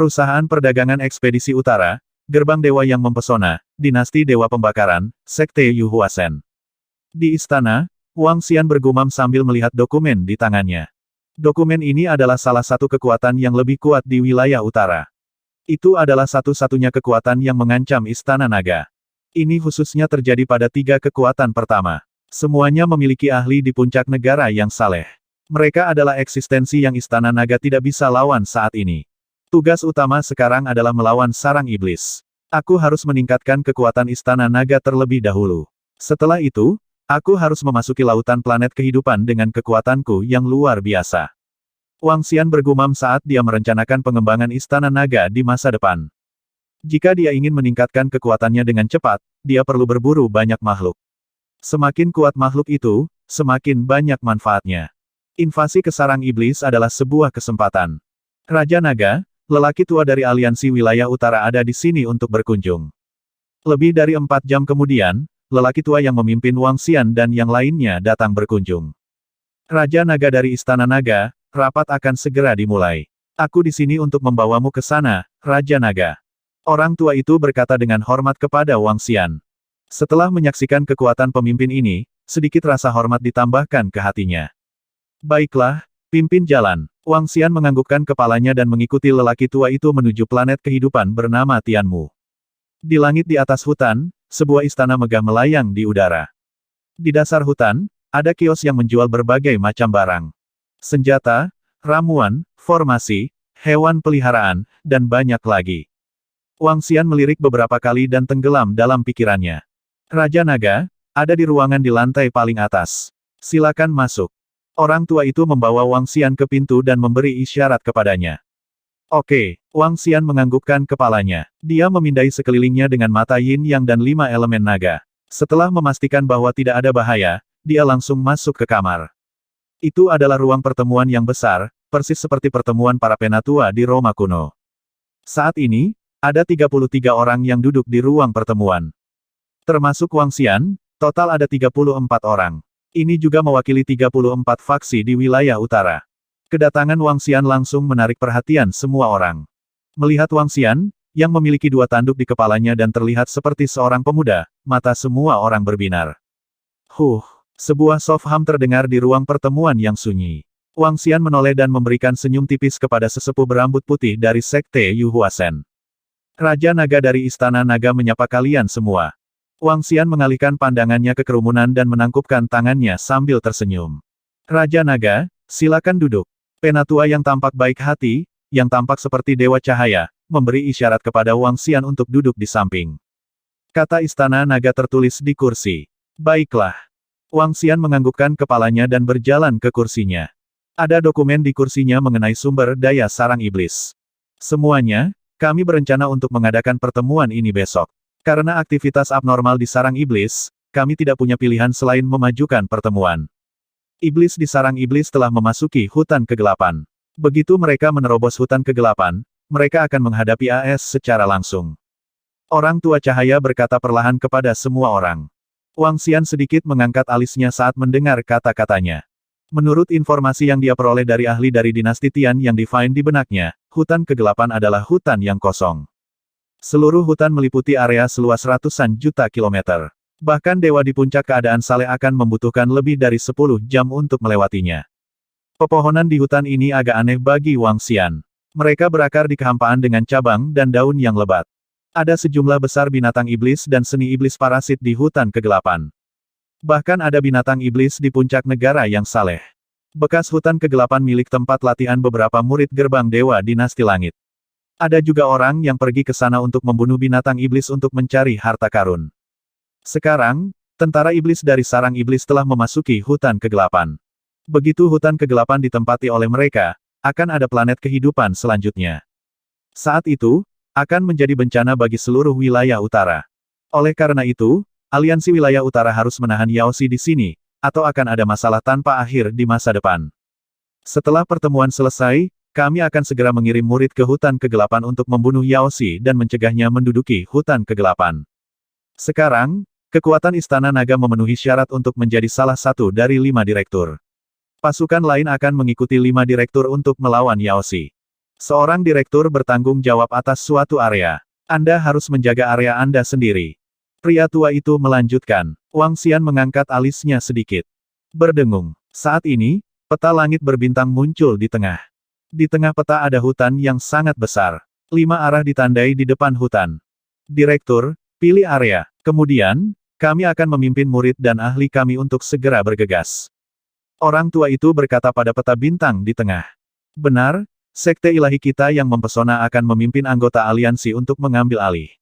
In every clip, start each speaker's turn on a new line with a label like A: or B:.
A: Perusahaan Perdagangan Ekspedisi Utara, Gerbang Dewa yang Mempesona, Dinasti Dewa Pembakaran, Sekte Yu Huasen. Di istana, Wang Xian bergumam sambil melihat dokumen di tangannya. Dokumen ini adalah salah satu kekuatan yang lebih kuat di wilayah utara. Itu adalah satu-satunya kekuatan yang mengancam Istana Naga. Ini khususnya terjadi pada 3 kekuatan pertama. Semuanya memiliki ahli di puncak negara yang saleh. Mereka adalah eksistensi yang Istana Naga tidak bisa lawan saat ini. Tugas utama sekarang adalah melawan sarang iblis. Aku harus meningkatkan kekuatan Istana Naga terlebih dahulu. Setelah itu, aku harus memasuki lautan planet kehidupan dengan kekuatanku yang luar biasa. Wang Xian bergumam saat dia merencanakan pengembangan Istana Naga di masa depan. Jika dia ingin meningkatkan kekuatannya dengan cepat, dia perlu berburu banyak makhluk. Semakin kuat makhluk itu, semakin banyak manfaatnya. Invasi ke sarang iblis adalah sebuah kesempatan. Raja Naga, lelaki tua dari aliansi wilayah utara ada di sini untuk berkunjung. Lebih dari 4 jam kemudian, lelaki tua yang memimpin Wang Xian dan yang lainnya datang berkunjung. Raja Naga dari Istana Naga, rapat akan segera dimulai. Aku di sini untuk membawamu ke sana, Raja Naga. Orang tua itu berkata dengan hormat kepada Wang Xian. Setelah menyaksikan kekuatan pemimpin ini, sedikit rasa hormat ditambahkan ke hatinya. Baiklah, pimpin jalan. Wang Xian menganggukkan kepalanya dan mengikuti lelaki tua itu menuju planet kehidupan bernama Tianmu. Di langit di atas hutan, sebuah istana megah melayang di udara. Di dasar hutan, ada kios yang menjual berbagai macam barang. Senjata, ramuan, formasi, hewan peliharaan, dan banyak lagi. Wang Xian melirik beberapa kali dan tenggelam dalam pikirannya. Raja Naga, ada di ruangan di lantai paling atas. Silakan masuk. Orang tua itu membawa Wang Xian ke pintu dan memberi isyarat kepadanya. Oke, Wang Xian menganggukkan kepalanya. Dia memindai sekelilingnya dengan mata yin yang dan 5 elemen naga. Setelah memastikan bahwa tidak ada bahaya, dia langsung masuk ke kamar. Itu adalah ruang pertemuan yang besar, persis seperti pertemuan para penatua di Roma kuno. Saat ini, ada 33 orang yang duduk di ruang pertemuan. Termasuk Wang Xian, total ada 34 orang. Ini juga mewakili 34 faksi di wilayah utara. Kedatangan Wang Xian langsung menarik perhatian semua orang. Melihat Wang Xian, yang memiliki 2 tanduk di kepalanya dan terlihat seperti seorang pemuda, mata semua orang berbinar. Sebuah soft hum terdengar di ruang pertemuan yang sunyi. Wang Xian menoleh dan memberikan senyum tipis kepada sesepuh berambut putih dari Sekte Yu Huasen. Raja Naga dari Istana Naga menyapa kalian semua. Wang Xian mengalihkan pandangannya ke kerumunan dan menangkupkan tangannya sambil tersenyum. Raja Naga, silakan duduk. Penatua yang tampak baik hati, yang tampak seperti dewa cahaya, memberi isyarat kepada Wang Xian untuk duduk di samping. Kata Istana Naga tertulis di kursi. Baiklah. Wang Xian menganggukkan kepalanya dan berjalan ke kursinya. Ada dokumen di kursinya mengenai sumber daya sarang iblis. Semuanya, kami berencana untuk mengadakan pertemuan ini besok. Karena aktivitas abnormal di sarang iblis, kami tidak punya pilihan selain memajukan pertemuan. Iblis di sarang iblis telah memasuki hutan kegelapan. Begitu mereka menerobos hutan kegelapan, mereka akan menghadapi AS secara langsung. Orang tua cahaya berkata perlahan kepada semua orang. Wang Xian sedikit mengangkat alisnya saat mendengar kata-katanya. Menurut informasi yang dia peroleh dari ahli dari dinasti Tian yang divine di benaknya, hutan kegelapan adalah hutan yang kosong. Seluruh hutan meliputi area seluas ratusan juta kilometer. Bahkan dewa di puncak keadaan saleh akan membutuhkan lebih dari 10 jam untuk melewatinya. Pepohonan di hutan ini agak aneh bagi Wang Xian. Mereka berakar di kehampaan dengan cabang dan daun yang lebat. Ada sejumlah besar binatang iblis dan seni iblis parasit di hutan kegelapan. Bahkan ada binatang iblis di puncak negara yang saleh. Bekas hutan kegelapan milik tempat latihan beberapa murid gerbang dewa dinasti langit. Ada juga orang yang pergi ke sana untuk membunuh binatang iblis untuk mencari harta karun. Sekarang, tentara iblis dari sarang iblis telah memasuki hutan kegelapan. Begitu hutan kegelapan ditempati oleh mereka, akan ada planet kehidupan selanjutnya. Saat itu, akan menjadi bencana bagi seluruh wilayah utara. Oleh karena itu, aliansi wilayah utara harus menahan Yaoxi di sini, atau akan ada masalah tanpa akhir di masa depan. Setelah pertemuan selesai, kami akan segera mengirim murid ke hutan kegelapan untuk membunuh Yaoxi dan mencegahnya menduduki hutan kegelapan. Sekarang, kekuatan Istana Naga memenuhi syarat untuk menjadi salah satu dari 5 direktur. Pasukan lain akan mengikuti 5 direktur untuk melawan Yaoxi. Seorang direktur bertanggung jawab atas suatu area. Anda harus menjaga area Anda sendiri. Pria tua itu melanjutkan. Wang Xian mengangkat alisnya sedikit. Berdengung. Saat ini, peta langit berbintang muncul di tengah. Di tengah peta ada hutan yang sangat besar. 5 arah ditandai di depan hutan. Direktur, pilih area. Kemudian, kami akan memimpin murid dan ahli kami untuk segera bergegas. Orang tua itu berkata pada peta bintang di tengah. Benar, sekte ilahi kita yang mempesona akan memimpin anggota aliansi untuk mengambil alih.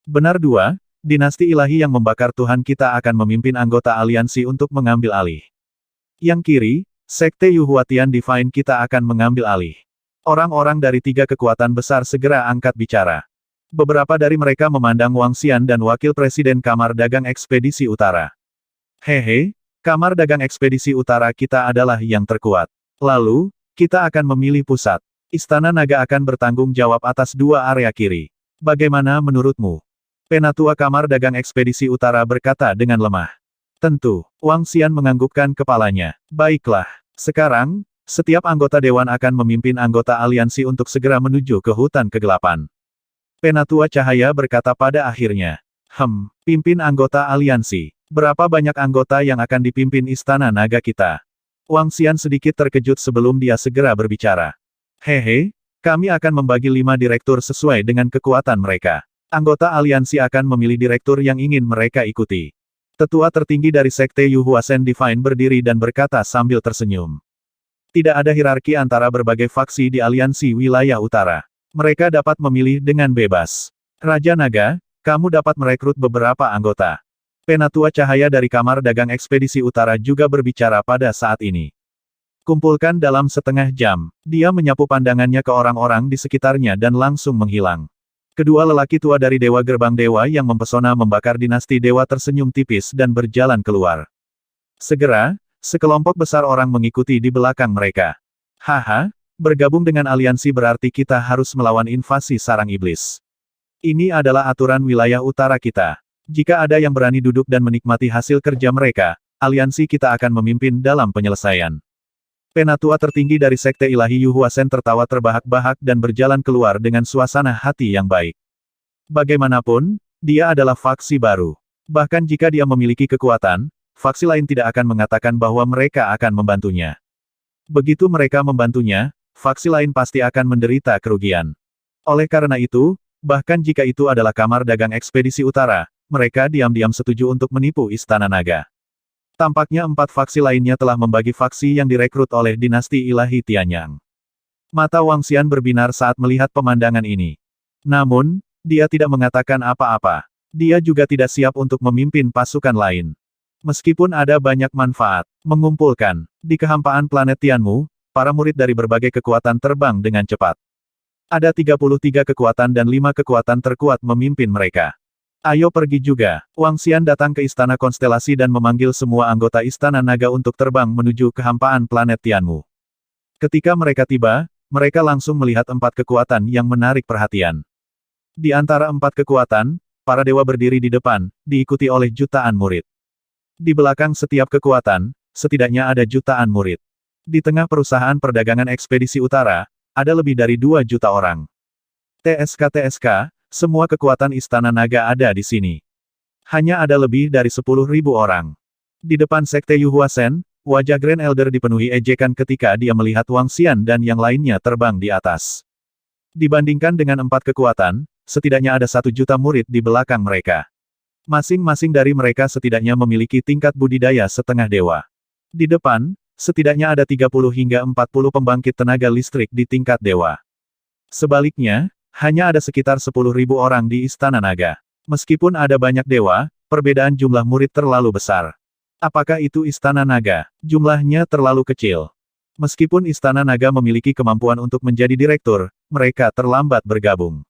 A: Benar 2, dinasti ilahi yang membakar Tuhan kita akan memimpin anggota aliansi untuk mengambil alih. Yang kiri, sekte Yuhuatian Divine kita akan mengambil alih. Orang-orang dari 3 kekuatan besar segera angkat bicara. Beberapa dari mereka memandang Wang Xian dan Wakil Presiden Kamar Dagang Ekspedisi Utara. Hehe, Kamar Dagang Ekspedisi Utara kita adalah yang terkuat. Lalu, kita akan memilih pusat. Istana Naga akan bertanggung jawab atas 2 area kiri. Bagaimana menurutmu? Penatua Kamar Dagang Ekspedisi Utara berkata dengan lemah. Tentu, Wang Xian menganggukkan kepalanya. Baiklah, sekarang, setiap anggota dewan akan memimpin anggota aliansi untuk segera menuju ke hutan kegelapan. Penatua Cahaya berkata pada akhirnya. Pimpin anggota aliansi. Berapa banyak anggota yang akan dipimpin Istana Naga kita? Wang Xian sedikit terkejut sebelum dia segera berbicara. Hehe, kami akan membagi 5 direktur sesuai dengan kekuatan mereka. Anggota aliansi akan memilih direktur yang ingin mereka ikuti. Tetua tertinggi dari Sekte Yuhuasen Divine berdiri dan berkata sambil tersenyum. Tidak ada hierarki antara berbagai faksi di aliansi wilayah utara. Mereka dapat memilih dengan bebas. Raja Naga, kamu dapat merekrut beberapa anggota. Penatua Cahaya dari Kamar Dagang Ekspedisi Utara juga berbicara pada saat ini. Kumpulkan dalam setengah jam. Dia menyapu pandangannya ke orang-orang di sekitarnya dan langsung menghilang. Kedua lelaki tua dari Dewa Gerbang Dewa yang mempesona membakar dinasti Dewa tersenyum tipis dan berjalan keluar. Segera, sekelompok besar orang mengikuti di belakang mereka. Haha, bergabung dengan aliansi berarti kita harus melawan invasi sarang iblis. Ini adalah aturan wilayah utara kita. Jika ada yang berani duduk dan menikmati hasil kerja mereka, aliansi kita akan memimpin dalam penyelesaian. Penatua tertinggi dari Sekte Ilahi Yuhuasen tertawa terbahak-bahak dan berjalan keluar dengan suasana hati yang baik. Bagaimanapun, dia adalah faksi baru. Bahkan jika dia memiliki kekuatan, faksi lain tidak akan mengatakan bahwa mereka akan membantunya. Begitu mereka membantunya, faksi lain pasti akan menderita kerugian. Oleh karena itu, bahkan jika itu adalah Kamar Dagang Ekspedisi Utara, mereka diam-diam setuju untuk menipu Istana Naga. Tampaknya 4 faksi lainnya telah membagi faksi yang direkrut oleh dinasti ilahi Tianyang. Mata Wang Xian berbinar saat melihat pemandangan ini. Namun, dia tidak mengatakan apa-apa. Dia juga tidak siap untuk memimpin pasukan lain. Meskipun ada banyak manfaat, mengumpulkan, di kehampaan planet Tianmu, para murid dari berbagai kekuatan terbang dengan cepat. Ada 33 kekuatan dan 5 kekuatan terkuat memimpin mereka. Ayo pergi juga. Wang Xian datang ke Istana Konstelasi dan memanggil semua anggota Istana Naga untuk terbang menuju kehampaan planet Tianmu. Ketika mereka tiba, mereka langsung melihat 4 kekuatan yang menarik perhatian. Di antara 4 kekuatan, para dewa berdiri di depan, diikuti oleh jutaan murid. Di belakang setiap kekuatan, setidaknya ada jutaan murid. Di tengah perusahaan perdagangan ekspedisi utara, ada lebih dari 2 juta orang. TSK, semua kekuatan Istana Naga ada di sini. Hanya ada lebih dari 10.000 orang. Di depan Sekte Yuhuasen, wajah Grand Elder dipenuhi ejekan ketika dia melihat Wang Xian dan yang lainnya terbang di atas. Dibandingkan dengan 4 kekuatan, setidaknya ada 1 juta murid di belakang mereka. Masing-masing dari mereka setidaknya memiliki tingkat budidaya setengah dewa. Di depan, setidaknya ada 30 hingga 40 pembangkit tenaga listrik di tingkat dewa. Sebaliknya, hanya ada sekitar 10.000 orang di Istana Naga. Meskipun ada banyak dewa, perbedaan jumlah murid terlalu besar. Apakah itu Istana Naga? Jumlahnya terlalu kecil. Meskipun Istana Naga memiliki kemampuan untuk menjadi direktur, mereka terlambat bergabung.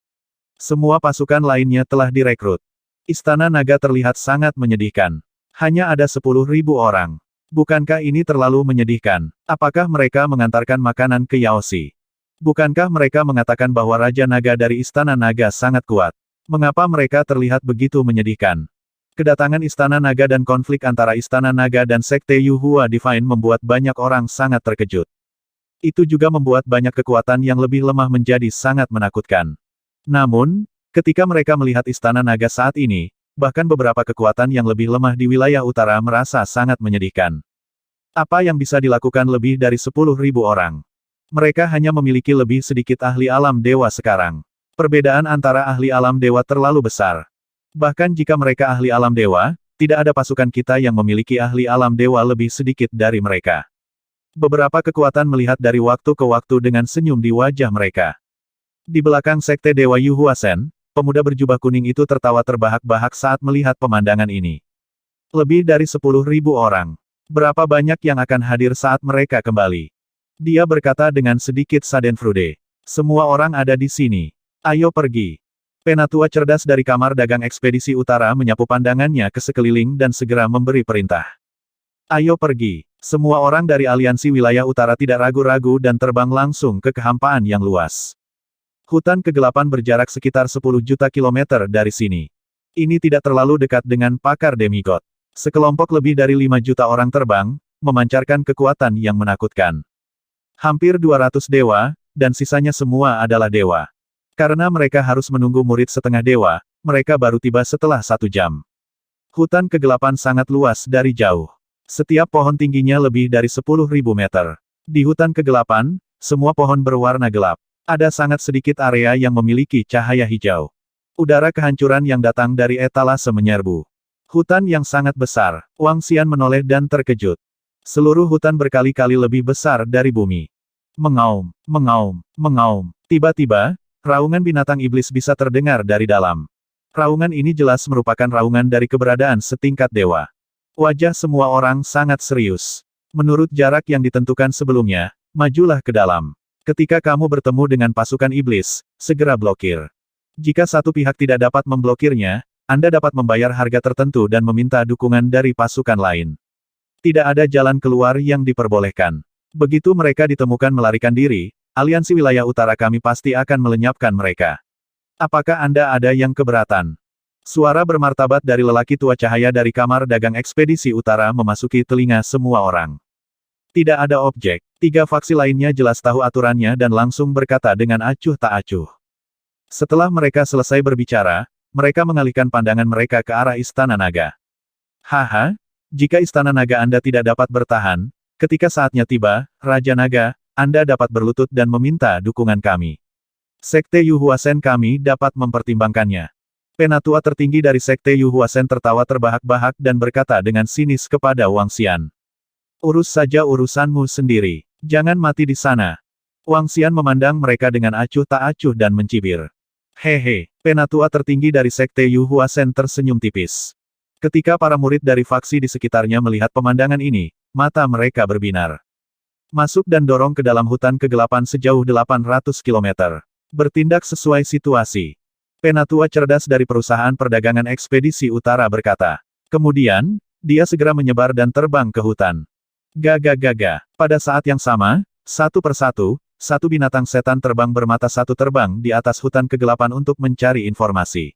A: Semua pasukan lainnya telah direkrut. Istana Naga terlihat sangat menyedihkan. Hanya ada 10.000 orang. Bukankah ini terlalu menyedihkan? Apakah mereka mengantarkan makanan ke Yaoshi? Bukankah mereka mengatakan bahwa Raja Naga dari Istana Naga sangat kuat? Mengapa mereka terlihat begitu menyedihkan? Kedatangan Istana Naga dan konflik antara Istana Naga dan Sekte Yuhua Divine membuat banyak orang sangat terkejut. Itu juga membuat banyak kekuatan yang lebih lemah menjadi sangat menakutkan. Namun, ketika mereka melihat Istana Naga saat ini, bahkan beberapa kekuatan yang lebih lemah di wilayah utara merasa sangat menyedihkan. Apa yang bisa dilakukan lebih dari 10.000 orang? Mereka hanya memiliki lebih sedikit ahli alam dewa sekarang. Perbedaan antara ahli alam dewa terlalu besar. Bahkan jika mereka ahli alam dewa, tidak ada pasukan kita yang memiliki ahli alam dewa lebih sedikit dari mereka. Beberapa kekuatan melihat dari waktu ke waktu dengan senyum di wajah mereka. Di belakang Sekte Dewa Yu Huasen, pemuda berjubah kuning itu tertawa terbahak-bahak saat melihat pemandangan ini. Lebih dari 10.000 orang. Berapa banyak yang akan hadir saat mereka kembali? Dia berkata dengan sedikit schadenfreude. Semua orang ada di sini. Ayo pergi. Penatua cerdas dari kamar dagang ekspedisi utara menyapu pandangannya ke sekeliling dan segera memberi perintah. Ayo pergi. Semua orang dari aliansi wilayah utara tidak ragu-ragu dan terbang langsung ke kehampaan yang luas. Hutan kegelapan berjarak sekitar 10 juta kilometer dari sini. Ini tidak terlalu dekat dengan pakar demigod. Sekelompok lebih dari 5 juta orang terbang, memancarkan kekuatan yang menakutkan. Hampir 200 dewa, dan sisanya semua adalah dewa. Karena mereka harus menunggu murid setengah dewa, mereka baru tiba setelah 1 jam. Hutan kegelapan sangat luas dari jauh. Setiap pohon tingginya lebih dari 10.000 meter. Di hutan kegelapan, semua pohon berwarna gelap. Ada sangat sedikit area yang memiliki cahaya hijau. Udara kehancuran yang datang dari etalase menyerbu. Hutan yang sangat besar. Wang Xian menoleh dan terkejut. Seluruh hutan berkali-kali lebih besar dari bumi. Mengaum, mengaum, mengaum. Tiba-tiba, raungan binatang iblis bisa terdengar dari dalam. Raungan ini jelas merupakan raungan dari keberadaan setingkat dewa. Wajah semua orang sangat serius. Menurut jarak yang ditentukan sebelumnya, majulah ke dalam. Ketika kamu bertemu dengan pasukan iblis, segera blokir. Jika satu pihak tidak dapat memblokirnya, Anda dapat membayar harga tertentu dan meminta dukungan dari pasukan lain. Tidak ada jalan keluar yang diperbolehkan. Begitu mereka ditemukan melarikan diri, aliansi wilayah utara kami pasti akan melenyapkan mereka. Apakah Anda ada yang keberatan? Suara bermartabat dari lelaki tua cahaya dari kamar dagang ekspedisi utara memasuki telinga semua orang. Tidak ada objek. 3 faksi lainnya jelas tahu aturannya dan langsung berkata dengan acuh tak acuh. Setelah mereka selesai berbicara, mereka mengalihkan pandangan mereka ke arah Istana Naga. Haha, jika Istana Naga Anda tidak dapat bertahan, ketika saatnya tiba, Raja Naga, Anda dapat berlutut dan meminta dukungan kami. Sekte Yu Huasen kami dapat mempertimbangkannya. Penatua tertinggi dari Sekte Yu Huasen tertawa terbahak-bahak dan berkata dengan sinis kepada Wang Xian. Urus saja urusanmu sendiri. Jangan mati di sana. Wang Xian memandang mereka dengan acuh tak acuh dan mencibir. Hehe, penatua tertinggi dari Sekte Yu Huasen tersenyum tipis. Ketika para murid dari faksi di sekitarnya melihat pemandangan ini, mata mereka berbinar. Masuk dan dorong ke dalam hutan kegelapan sejauh 800 km. Bertindak sesuai situasi. Penatua cerdas dari perusahaan perdagangan ekspedisi utara berkata. Kemudian, dia segera menyebar dan terbang ke hutan. Gaga-gaga. Pada saat yang sama, satu persatu, satu binatang setan terbang bermata satu terbang di atas hutan kegelapan untuk mencari informasi.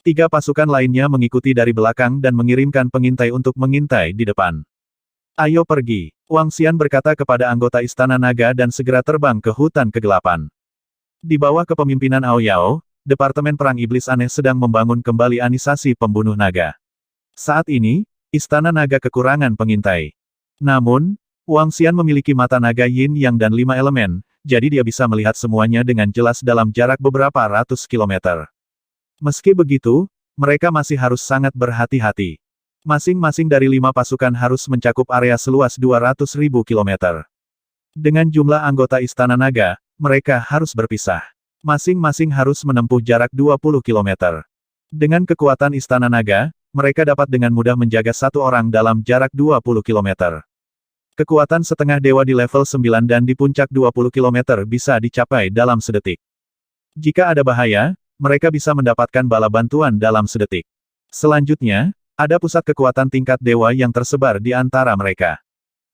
A: 3 pasukan lainnya mengikuti dari belakang dan mengirimkan pengintai untuk mengintai di depan. Ayo pergi. Wang Xian berkata kepada anggota Istana Naga dan segera terbang ke hutan kegelapan. Di bawah kepemimpinan Ao Yao, Departemen Perang Iblis Aneh sedang membangun kembali anisasi pembunuh naga. Saat ini, Istana Naga kekurangan pengintai. Namun, Wang Xian memiliki mata naga yin yang dan 5 elemen, jadi dia bisa melihat semuanya dengan jelas dalam jarak beberapa ratus kilometer. Meski begitu, mereka masih harus sangat berhati-hati. Masing-masing dari 5 pasukan harus mencakup area seluas 200.000 kilometer. Dengan jumlah anggota Istana Naga, mereka harus berpisah. Masing-masing harus menempuh jarak 20 kilometer. Dengan kekuatan Istana Naga, mereka dapat dengan mudah menjaga satu orang dalam jarak 20 kilometer. Kekuatan setengah dewa di level 9 dan di puncak 20 km bisa dicapai dalam sedetik. Jika ada bahaya, mereka bisa mendapatkan bala bantuan dalam sedetik. Selanjutnya, ada pusat kekuatan tingkat dewa yang tersebar di antara mereka.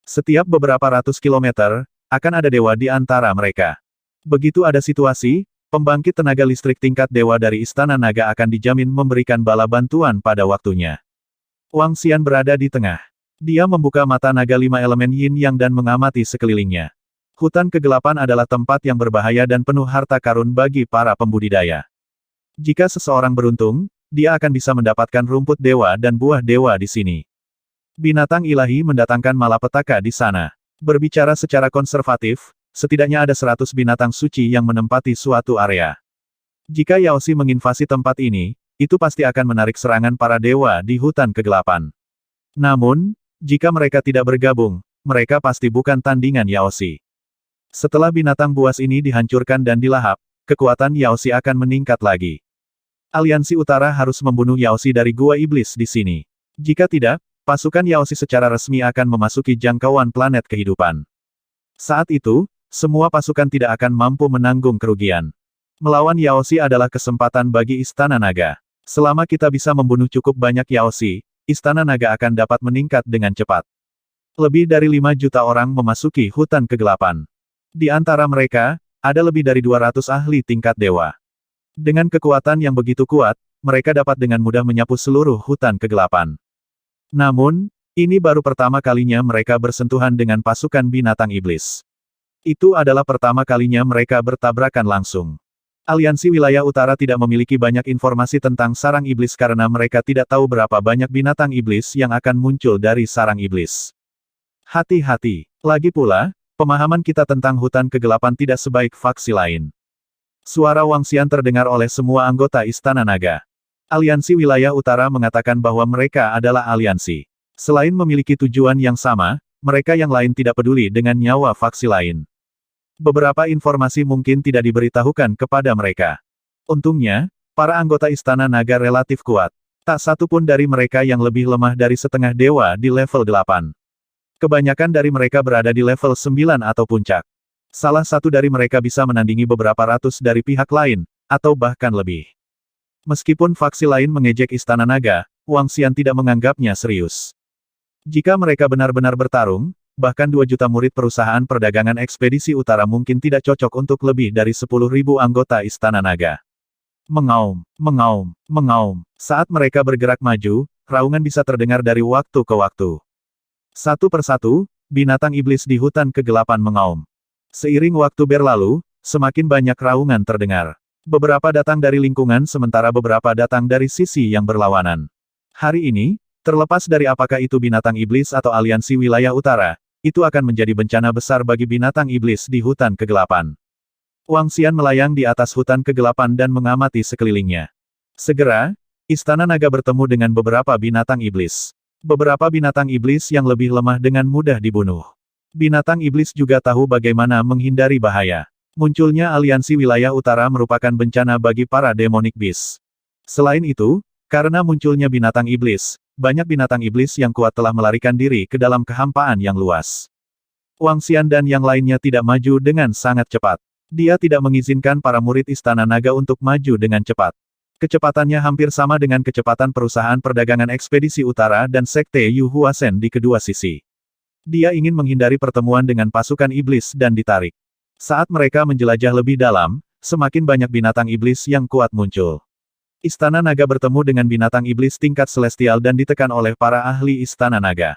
A: Setiap beberapa ratus kilometer, akan ada dewa di antara mereka. Begitu ada situasi, pembangkit tenaga listrik tingkat dewa dari Istana Naga akan dijamin memberikan bala bantuan pada waktunya. Wang Xian berada di tengah. Dia membuka mata naga 5 elemen yin yang dan mengamati sekelilingnya. Hutan kegelapan adalah tempat yang berbahaya dan penuh harta karun bagi para pembudidaya. Jika seseorang beruntung, dia akan bisa mendapatkan rumput dewa dan buah dewa di sini. Binatang ilahi mendatangkan malapetaka di sana. Berbicara secara konservatif, setidaknya ada 100 binatang suci yang menempati suatu area. Jika Yaoshi menginvasi tempat ini, itu pasti akan menarik serangan para dewa di hutan kegelapan. Namun, jika mereka tidak bergabung, mereka pasti bukan tandingan Yaoshi. Setelah binatang buas ini dihancurkan dan dilahap, kekuatan Yaoshi akan meningkat lagi. Aliansi Utara harus membunuh Yaoshi dari Gua Iblis di sini. Jika tidak, pasukan Yaoshi secara resmi akan memasuki jangkauan planet kehidupan. Saat itu, semua pasukan tidak akan mampu menanggung kerugian. Melawan Yaoshi adalah kesempatan bagi Istana Naga. Selama kita bisa membunuh cukup banyak Yaoshi, Istana Naga akan dapat meningkat dengan cepat. Lebih dari 5 juta orang memasuki hutan kegelapan. Di antara mereka, ada lebih dari 200 ahli tingkat dewa. Dengan kekuatan yang begitu kuat, mereka dapat dengan mudah menyapu seluruh hutan kegelapan. Namun, ini baru pertama kalinya mereka bersentuhan dengan pasukan binatang iblis. Itu adalah pertama kalinya mereka bertabrakan langsung. Aliansi Wilayah Utara tidak memiliki banyak informasi tentang sarang iblis karena mereka tidak tahu berapa banyak binatang iblis yang akan muncul dari sarang iblis. Hati-hati. Lagi pula, pemahaman kita tentang hutan kegelapan tidak sebaik faksi lain. Suara Wang Xian terdengar oleh semua anggota Istana Naga. Aliansi Wilayah Utara mengatakan bahwa mereka adalah aliansi. Selain memiliki tujuan yang sama, mereka yang lain tidak peduli dengan nyawa faksi lain. Beberapa informasi mungkin tidak diberitahukan kepada mereka. Untungnya, para anggota Istana Naga relatif kuat. Tak satu pun dari mereka yang lebih lemah dari setengah dewa di level 8. Kebanyakan dari mereka berada di level 9 atau puncak. Salah satu dari mereka bisa menandingi beberapa ratus dari pihak lain, atau bahkan lebih. Meskipun faksi lain mengejek Istana Naga, Wang Xian tidak menganggapnya serius. Jika mereka benar-benar bertarung, bahkan 2 juta murid perusahaan perdagangan ekspedisi utara mungkin tidak cocok untuk lebih dari 10.000 anggota Istana Naga. Mengaum, mengaum, mengaum. Saat mereka bergerak maju, raungan bisa terdengar dari waktu ke waktu. Satu persatu, binatang iblis di hutan kegelapan mengaum. Seiring waktu berlalu, semakin banyak raungan terdengar. Beberapa datang dari lingkungan sementara beberapa datang dari sisi yang berlawanan. Hari ini, terlepas dari apakah itu binatang iblis atau aliansi wilayah utara, itu akan menjadi bencana besar bagi binatang iblis di hutan kegelapan. Wang Xian melayang di atas hutan kegelapan dan mengamati sekelilingnya. Segera, Istana Naga bertemu dengan beberapa binatang iblis. Beberapa binatang iblis yang lebih lemah dengan mudah dibunuh. Binatang iblis juga tahu bagaimana menghindari bahaya. Munculnya aliansi wilayah utara merupakan bencana bagi para demonic beast. Selain itu, karena munculnya binatang iblis, banyak binatang iblis yang kuat telah melarikan diri ke dalam kehampaan yang luas. Wang Xian dan yang lainnya tidak maju dengan sangat cepat. Dia tidak mengizinkan para murid Istana Naga untuk maju dengan cepat. Kecepatannya hampir sama dengan kecepatan perusahaan perdagangan ekspedisi utara dan sekte Yu Huasen di kedua sisi. Dia ingin menghindari pertemuan dengan pasukan iblis dan ditarik. Saat mereka menjelajah lebih dalam, semakin banyak binatang iblis yang kuat muncul. Istana Naga bertemu dengan binatang iblis tingkat celestial dan ditekan oleh para ahli Istana Naga.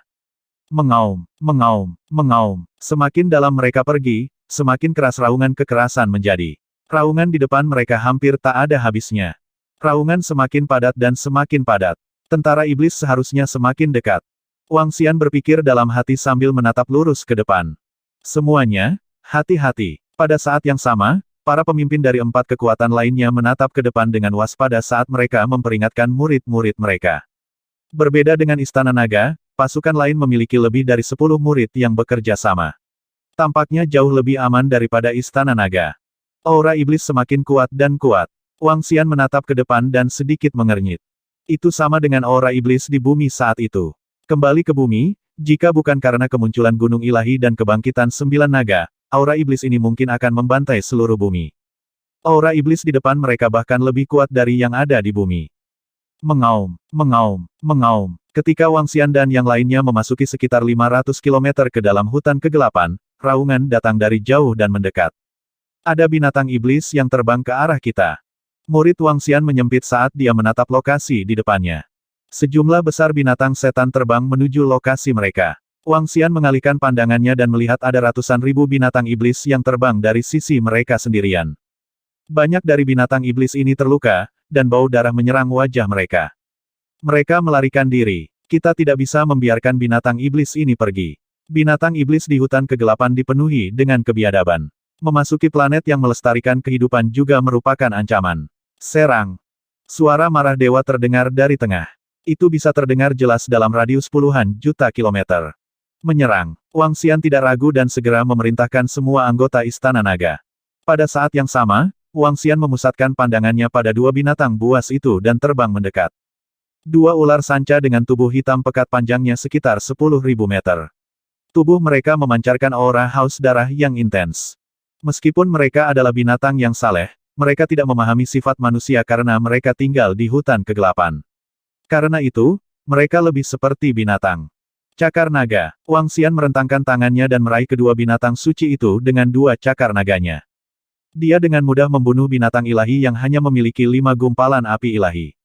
A: Mengaum, mengaum, mengaum. Semakin dalam mereka pergi, semakin keras raungan kekerasan menjadi. Raungan di depan mereka hampir tak ada habisnya. Raungan semakin padat dan semakin padat. Tentara iblis seharusnya semakin dekat. Wang Xian berpikir dalam hati sambil menatap lurus ke depan. Semuanya, hati-hati. Pada saat yang sama, para pemimpin dari 4 kekuatan lainnya menatap ke depan dengan waspada saat mereka memperingatkan murid-murid mereka. Berbeda dengan Istana Naga, pasukan lain memiliki lebih dari 10 murid yang bekerja sama. Tampaknya jauh lebih aman daripada Istana Naga. Aura iblis semakin kuat dan kuat. Wang Xian menatap ke depan dan sedikit mengernyit. Itu sama dengan aura iblis di bumi saat itu. Kembali ke bumi, jika bukan karena kemunculan gunung ilahi dan kebangkitan 9 naga, aura iblis ini mungkin akan membantai seluruh bumi. Aura iblis di depan mereka bahkan lebih kuat dari yang ada di bumi. Mengaum, mengaum, mengaum. Ketika Wang Xian dan yang lainnya memasuki sekitar 500 km ke dalam hutan kegelapan, raungan datang dari jauh dan mendekat. Ada binatang iblis yang terbang ke arah kita. Murid Wang Xian menyempit saat dia menatap lokasi di depannya. Sejumlah besar binatang setan terbang menuju lokasi mereka. Wang Xian mengalihkan pandangannya dan melihat ada ratusan ribu binatang iblis yang terbang dari sisi mereka sendirian. Banyak dari binatang iblis ini terluka, dan bau darah menyerang wajah mereka. Mereka melarikan diri. Kita tidak bisa membiarkan binatang iblis ini pergi. Binatang iblis di hutan kegelapan dipenuhi dengan kebiadaban. Memasuki planet yang melestarikan kehidupan juga merupakan ancaman. Serang. Suara marah dewa terdengar dari tengah. Itu bisa terdengar jelas dalam radius puluhan juta kilometer. Menyerang. Wang Xian tidak ragu dan segera memerintahkan semua anggota Istana Naga. Pada saat yang sama, Wang Xian memusatkan pandangannya pada dua binatang buas itu dan terbang mendekat. Dua ular sanca dengan tubuh hitam pekat panjangnya sekitar 10.000 meter. Tubuh mereka memancarkan aura haus darah yang intens. Meskipun mereka adalah binatang yang saleh, mereka tidak memahami sifat manusia karena mereka tinggal di hutan kegelapan. Karena itu, mereka lebih seperti binatang. Cakar naga. Wang Xian merentangkan tangannya dan meraih kedua binatang suci itu dengan dua cakar naganya. Dia dengan mudah membunuh binatang ilahi yang hanya memiliki 5 gumpalan api ilahi.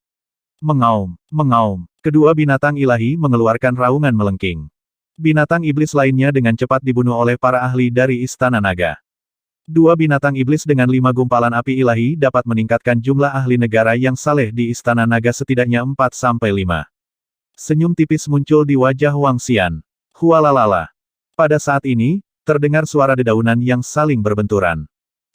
A: Mengaum, mengaum. Kedua binatang ilahi mengeluarkan raungan melengking. Binatang iblis lainnya dengan cepat dibunuh oleh para ahli dari Istana Naga. Dua binatang iblis dengan 5 gumpalan api ilahi dapat meningkatkan jumlah ahli negara yang saleh di Istana Naga setidaknya 4-5. Senyum tipis muncul di wajah Wang Xian. Hualalala. Pada saat ini, terdengar suara dedaunan yang saling berbenturan.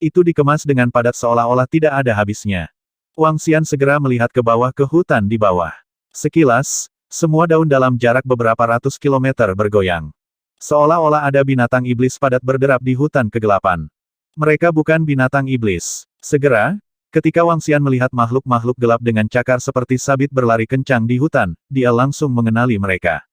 A: Itu dikemas dengan padat seolah-olah tidak ada habisnya. Wang Xian segera melihat ke bawah ke hutan di bawah. Sekilas, semua daun dalam jarak beberapa ratus kilometer bergoyang. Seolah-olah ada binatang iblis padat berderap di hutan kegelapan. Mereka bukan binatang iblis. Segera, ketika Wang Xian melihat makhluk-makhluk gelap dengan cakar seperti sabit berlari kencang di hutan, dia langsung mengenali mereka.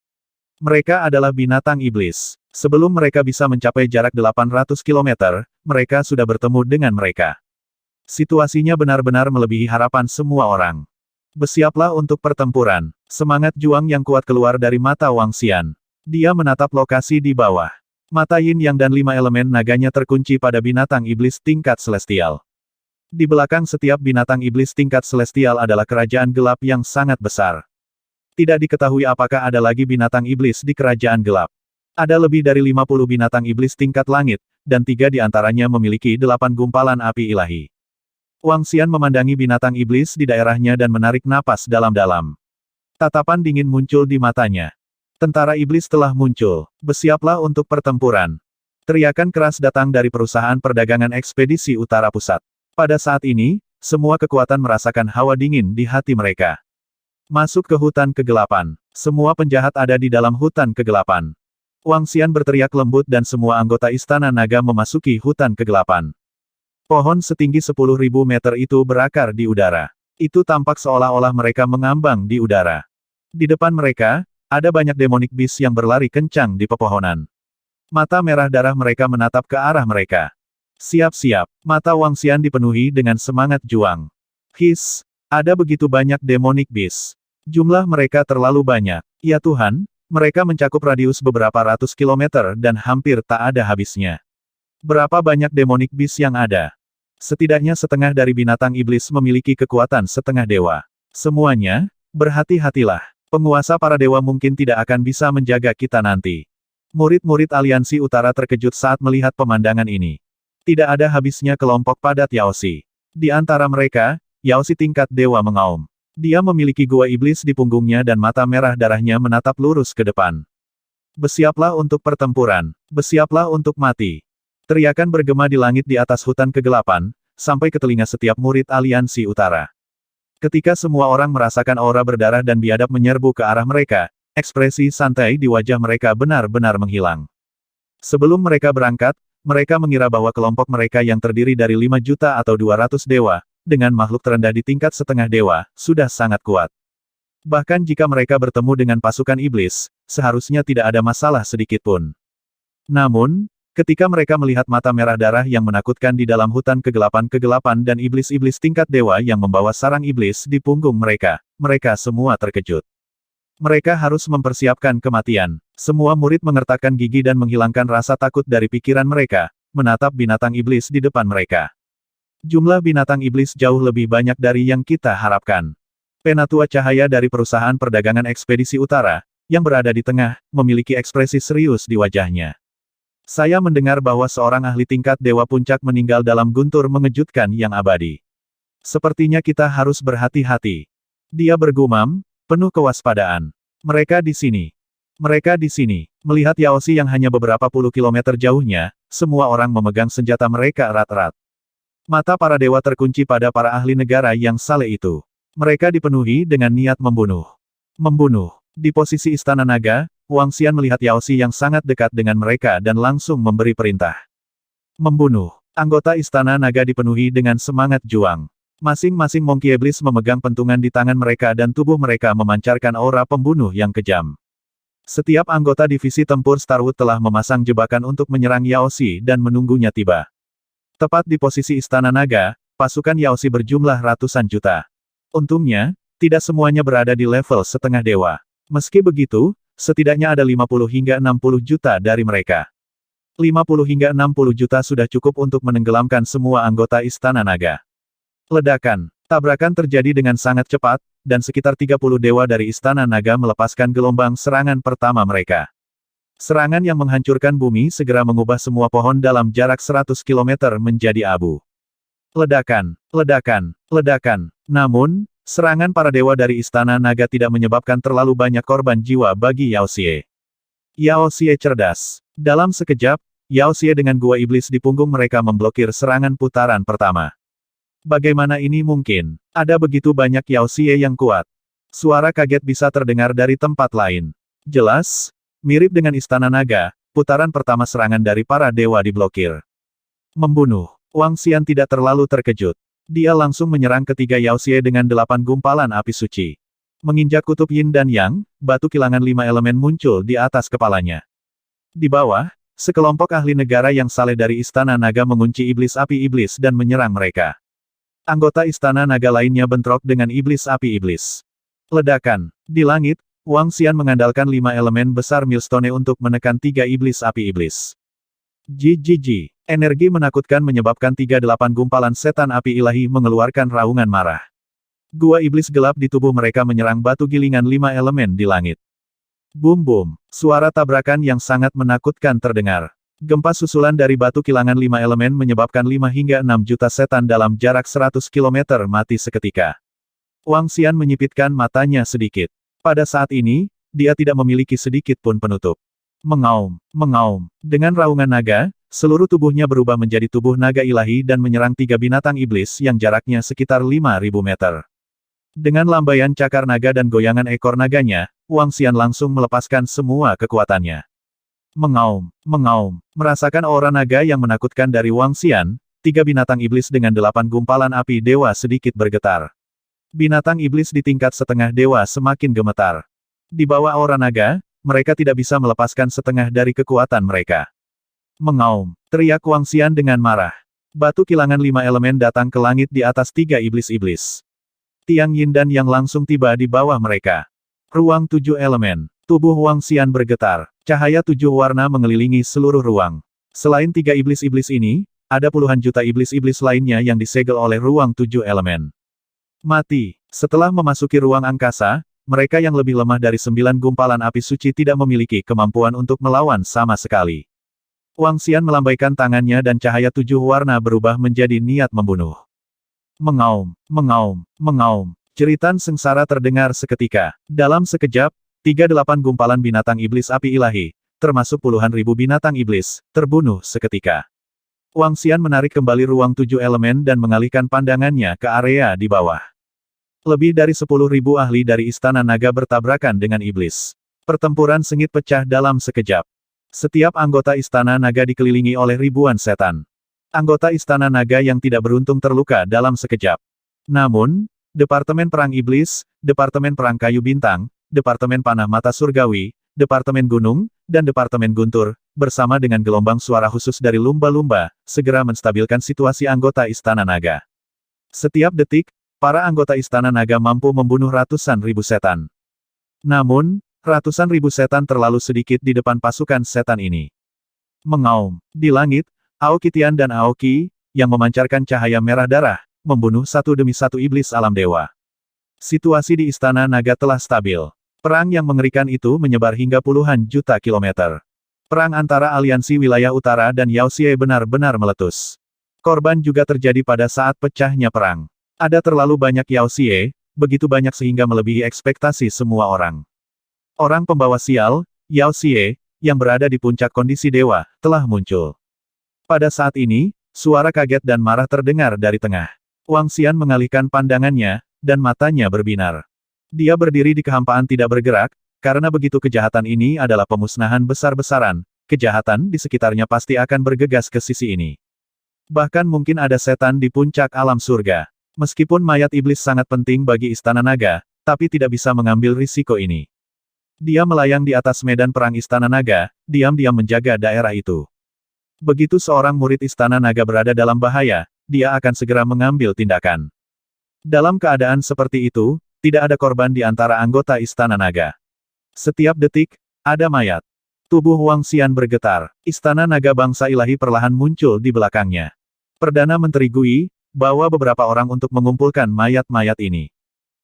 A: Mereka adalah binatang iblis. Sebelum mereka bisa mencapai jarak 800 km, mereka sudah bertemu dengan mereka. Situasinya benar-benar melebihi harapan semua orang. Bersiaplah untuk pertempuran. Semangat juang yang kuat keluar dari mata Wang Xian. Dia menatap lokasi di bawah. Mata Yin Yang dan 5 elemen naganya terkunci pada binatang iblis tingkat celestial. Di belakang setiap binatang iblis tingkat celestial adalah kerajaan gelap yang sangat besar. Tidak diketahui apakah ada lagi binatang iblis di kerajaan gelap. Ada lebih dari 50 binatang iblis tingkat langit, dan 3 di antaranya memiliki 8 gumpalan api ilahi. Wang Xian memandangi binatang iblis di daerahnya dan menarik napas dalam-dalam. Tatapan dingin muncul di matanya. Tentara iblis telah muncul. Bersiaplah untuk pertempuran. Teriakan keras datang dari perusahaan perdagangan ekspedisi Utara Pusat. Pada saat ini, semua kekuatan merasakan hawa dingin di hati mereka. Masuk ke hutan kegelapan. Semua penjahat ada di dalam hutan kegelapan. Wang Xian berteriak lembut dan semua anggota Istana Naga memasuki hutan kegelapan. Pohon setinggi 10.000 meter itu berakar di udara. Itu tampak seolah-olah mereka mengambang di udara. Di depan mereka, ada banyak demonic beast yang berlari kencang di pepohonan. Mata merah darah mereka menatap ke arah mereka. Siap-siap, mata Wang Xian dipenuhi dengan semangat juang. His, ada begitu banyak demonic beast. Jumlah mereka terlalu banyak. Ya Tuhan, mereka mencakup radius beberapa ratus kilometer dan hampir tak ada habisnya. Berapa banyak demonic beast yang ada? Setidaknya setengah dari binatang iblis memiliki kekuatan setengah dewa. Semuanya, berhati-hatilah. Penguasa para dewa mungkin tidak akan bisa menjaga kita nanti. Murid-murid aliansi utara terkejut saat melihat pemandangan ini. Tidak ada habisnya kelompok padat Yaoshi. Di antara mereka, Yaoshi tingkat dewa mengaum. Dia memiliki gua iblis di punggungnya dan mata merah darahnya menatap lurus ke depan. Bersiaplah untuk pertempuran. Bersiaplah untuk mati. Teriakan bergema di langit di atas hutan kegelapan, sampai ke telinga setiap murid aliansi utara. Ketika semua orang merasakan aura berdarah dan biadab menyerbu ke arah mereka, ekspresi santai di wajah mereka benar-benar menghilang. Sebelum mereka berangkat, mereka mengira bahwa kelompok mereka yang terdiri dari 5 juta atau 200 dewa, dengan makhluk terendah di tingkat setengah dewa, sudah sangat kuat. Bahkan jika mereka bertemu dengan pasukan iblis, seharusnya tidak ada masalah sedikit pun. Namun, ketika mereka melihat mata merah darah yang menakutkan di dalam hutan kegelapan dan iblis-iblis tingkat dewa yang membawa sarang iblis di punggung mereka, mereka semua terkejut. Mereka harus mempersiapkan kematian. Semua murid mengertakkan gigi dan menghilangkan rasa takut dari pikiran mereka, menatap binatang iblis di depan mereka. Jumlah binatang iblis jauh lebih banyak dari yang kita harapkan. Penatua cahaya dari perusahaan perdagangan ekspedisi utara, yang berada di tengah, memiliki ekspresi serius di wajahnya. Saya mendengar bahwa seorang ahli tingkat Dewa Puncak meninggal dalam guntur mengejutkan yang abadi. Sepertinya kita harus berhati-hati. Dia bergumam, penuh kewaspadaan. Mereka di sini. Mereka di sini. Melihat Yaoxi yang hanya beberapa puluh kilometer jauhnya, semua orang memegang senjata mereka erat-erat. Mata para dewa terkunci pada para ahli negara yang saleh itu. Mereka dipenuhi dengan niat membunuh. Membunuh. Di posisi Istana Naga, Wang Xian melihat Yaoxi yang sangat dekat dengan mereka dan langsung memberi perintah. Membunuh. Anggota Istana Naga dipenuhi dengan semangat juang. Masing-masing Monkey Iblis memegang pentungan di tangan mereka dan tubuh mereka memancarkan aura pembunuh yang kejam. Setiap anggota divisi tempur Starwood telah memasang jebakan untuk menyerang Yaoxi dan menunggunya tiba. Tepat di posisi Istana Naga, pasukan Yaoxi berjumlah ratusan juta. Untungnya, tidak semuanya berada di level setengah dewa. Meski begitu, setidaknya ada 50 hingga 60 juta dari mereka. 50 hingga 60 juta sudah cukup untuk menenggelamkan semua anggota Istana Naga. Ledakan. Tabrakan terjadi dengan sangat cepat, dan sekitar 30 dewa dari Istana Naga melepaskan gelombang serangan pertama mereka. Serangan yang menghancurkan bumi segera mengubah semua pohon dalam jarak 100 km menjadi abu. Ledakan, ledakan, ledakan. Namun, serangan para dewa dari Istana Naga tidak menyebabkan terlalu banyak korban jiwa bagi Yao Xie. Yao Xie cerdas. Dalam sekejap, Yao Xie dengan gua iblis di punggung mereka memblokir serangan putaran pertama. Bagaimana ini mungkin? Ada begitu banyak Yao Xie yang kuat. Suara kaget bisa terdengar dari tempat lain. Jelas, mirip dengan Istana Naga, putaran pertama serangan dari para dewa diblokir. Membunuh. Wang Xian tidak terlalu terkejut. Dia langsung menyerang ketiga Yao Xie dengan 8 gumpalan api suci. Menginjak kutub Yin dan Yang, batu kilangan 5 elemen muncul di atas kepalanya. Di bawah, sekelompok ahli negara yang saleh dari Istana Naga mengunci iblis api iblis dan menyerang mereka. Anggota Istana Naga lainnya bentrok dengan iblis api iblis. Ledakan. Di langit, Wang Xian mengandalkan 5 elemen besar Millstone untuk menekan 3 iblis api iblis. Jijiji. Energi menakutkan menyebabkan 38 gumpalan setan api ilahi mengeluarkan raungan marah. Gua iblis gelap di tubuh mereka menyerang batu gilingan 5 elemen di langit. Bum-bum. Suara tabrakan yang sangat menakutkan terdengar. Gempa susulan dari batu kilangan 5 elemen menyebabkan 5 hingga 6 juta setan dalam jarak 100 km mati seketika. Wang Xian menyipitkan matanya sedikit. Pada saat ini, dia tidak memiliki sedikit pun penutup. Mengaum, mengaum. Dengan raungan naga, seluruh tubuhnya berubah menjadi tubuh naga ilahi dan menyerang 3 binatang iblis yang jaraknya sekitar 5.000 meter. Dengan lambaian cakar naga dan goyangan ekor naganya, Wang Xian langsung melepaskan semua kekuatannya. Mengaum, mengaum. Merasakan aura naga yang menakutkan dari Wang Xian, 3 binatang iblis dengan 8 gumpalan api dewa sedikit bergetar. Binatang iblis di tingkat setengah dewa semakin gemetar. Di bawah aura naga, mereka tidak bisa melepaskan setengah dari kekuatan mereka. Mengaum, teriak Wang Xian dengan marah. Batu kilangan 5 elemen datang ke langit di atas 3 iblis-iblis. Tiang Yin dan Yang langsung tiba di bawah mereka. Ruang 7 elemen. Tubuh Wang Xian bergetar. Cahaya 7 warna mengelilingi seluruh ruang. Selain 3 iblis-iblis ini, ada puluhan juta iblis-iblis lainnya yang disegel oleh ruang 7 elemen. Mati. Setelah memasuki ruang angkasa, mereka yang lebih lemah dari 9 gumpalan api suci tidak memiliki kemampuan untuk melawan sama sekali. Wang Xian melambaikan tangannya dan cahaya 7 warna berubah menjadi niat membunuh. Mengaum, mengaum, mengaum. Jeritan sengsara terdengar seketika. Dalam sekejap, 38 gumpalan binatang iblis api ilahi, termasuk puluhan ribu binatang iblis, terbunuh seketika. Wang Xian menarik kembali ruang 7 elemen dan mengalihkan pandangannya ke area di bawah. Lebih dari 10.000 ahli dari Istana Naga bertabrakan dengan iblis. Pertempuran sengit pecah dalam sekejap. Setiap anggota Istana Naga dikelilingi oleh ribuan setan. Anggota Istana Naga yang tidak beruntung terluka dalam sekejap. Namun, Departemen Perang Iblis, Departemen Perang Kayu Bintang, Departemen Panah Mata Surgawi, Departemen Gunung, dan Departemen Guntur, bersama dengan gelombang suara khusus dari lumba-lumba, segera menstabilkan situasi anggota Istana Naga. Setiap detik, para anggota Istana Naga mampu membunuh ratusan ribu setan. Namun, ratusan ribu setan terlalu sedikit di depan pasukan setan ini. Mengaum. Di langit, Aoki Tian dan Aoki, yang memancarkan cahaya merah darah, membunuh satu demi satu iblis alam dewa. Situasi di Istana Naga telah stabil. Perang yang mengerikan itu menyebar hingga puluhan juta kilometer. Perang antara aliansi wilayah utara dan Yao Xie benar-benar meletus. Korban juga terjadi pada saat pecahnya perang. Ada terlalu banyak Yao Xie, begitu banyak sehingga melebihi ekspektasi semua orang. Orang pembawa sial, Yao Xie, yang berada di puncak kondisi dewa, telah muncul. Pada saat ini, suara kaget dan marah terdengar dari tengah. Wang Xian mengalihkan pandangannya, dan matanya berbinar. Dia berdiri di kehampaan tidak bergerak, karena begitu kejahatan ini adalah pemusnahan besar-besaran, kejahatan di sekitarnya pasti akan bergegas ke sisi ini. Bahkan mungkin ada setan di puncak alam surga. Meskipun mayat iblis sangat penting bagi Istana Naga, tapi tidak bisa mengambil risiko ini. Dia melayang di atas medan perang Istana Naga, diam-diam menjaga daerah itu. Begitu seorang murid Istana Naga berada dalam bahaya, dia akan segera mengambil tindakan. Dalam keadaan seperti itu, tidak ada korban di antara anggota Istana Naga. Setiap detik, ada mayat. Tubuh Wang Xian bergetar. Istana Naga Bangsa Ilahi perlahan muncul di belakangnya. Perdana Menteri Gui, bawa beberapa orang untuk mengumpulkan mayat-mayat ini.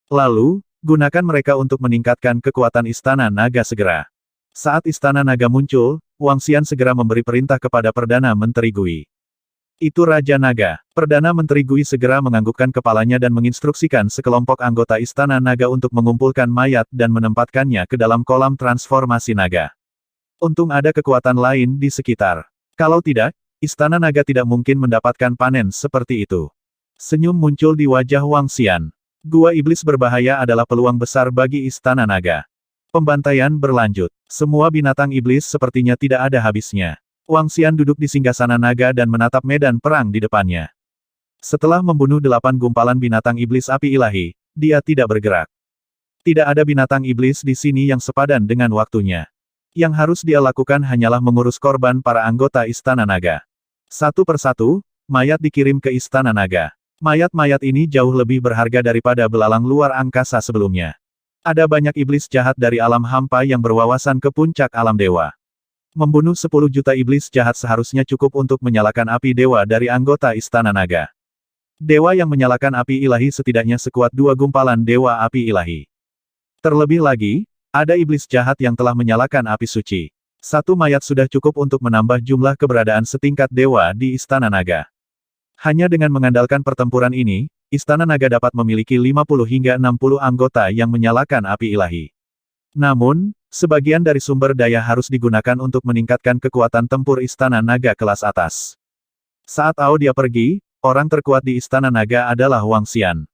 A: Lalu, gunakan mereka untuk meningkatkan kekuatan Istana Naga segera. Saat Istana Naga muncul, Wang Xian segera memberi perintah kepada Perdana Menteri Gui. Itu Raja Naga. Perdana Menteri Gui segera menganggukkan kepalanya dan menginstruksikan sekelompok anggota Istana Naga untuk mengumpulkan mayat dan menempatkannya ke dalam kolam transformasi naga. Untung ada kekuatan lain di sekitar. Kalau tidak, Istana Naga tidak mungkin mendapatkan panen seperti itu. Senyum muncul di wajah Wang Xian. Gua iblis berbahaya adalah peluang besar bagi Istana Naga. Pembantaian berlanjut. Semua binatang iblis sepertinya tidak ada habisnya. Wang Xian duduk di singgasana naga dan menatap medan perang di depannya. Setelah membunuh 8 gumpalan binatang iblis api ilahi, dia tidak bergerak. Tidak ada binatang iblis di sini yang sepadan dengan waktunya. Yang harus dia lakukan hanyalah mengurus korban para anggota Istana Naga. Satu persatu, mayat dikirim ke Istana Naga. Mayat-mayat ini jauh lebih berharga daripada belalang luar angkasa sebelumnya. Ada banyak iblis jahat dari alam hampa yang berwawasan ke puncak alam dewa. Membunuh 10 juta iblis jahat seharusnya cukup untuk menyalakan api dewa dari anggota Istana Naga. Dewa yang menyalakan api ilahi setidaknya sekuat 2 gumpalan dewa api ilahi. Terlebih lagi, ada iblis jahat yang telah menyalakan api suci. Satu mayat sudah cukup untuk menambah jumlah keberadaan setingkat dewa di Istana Naga. Hanya dengan mengandalkan pertempuran ini, Istana Naga dapat memiliki 50 hingga 60 anggota yang menyalakan api ilahi. Namun, sebagian dari sumber daya harus digunakan untuk meningkatkan kekuatan tempur Istana Naga kelas atas. Saat dia pergi, orang terkuat di Istana Naga adalah Wang Xian.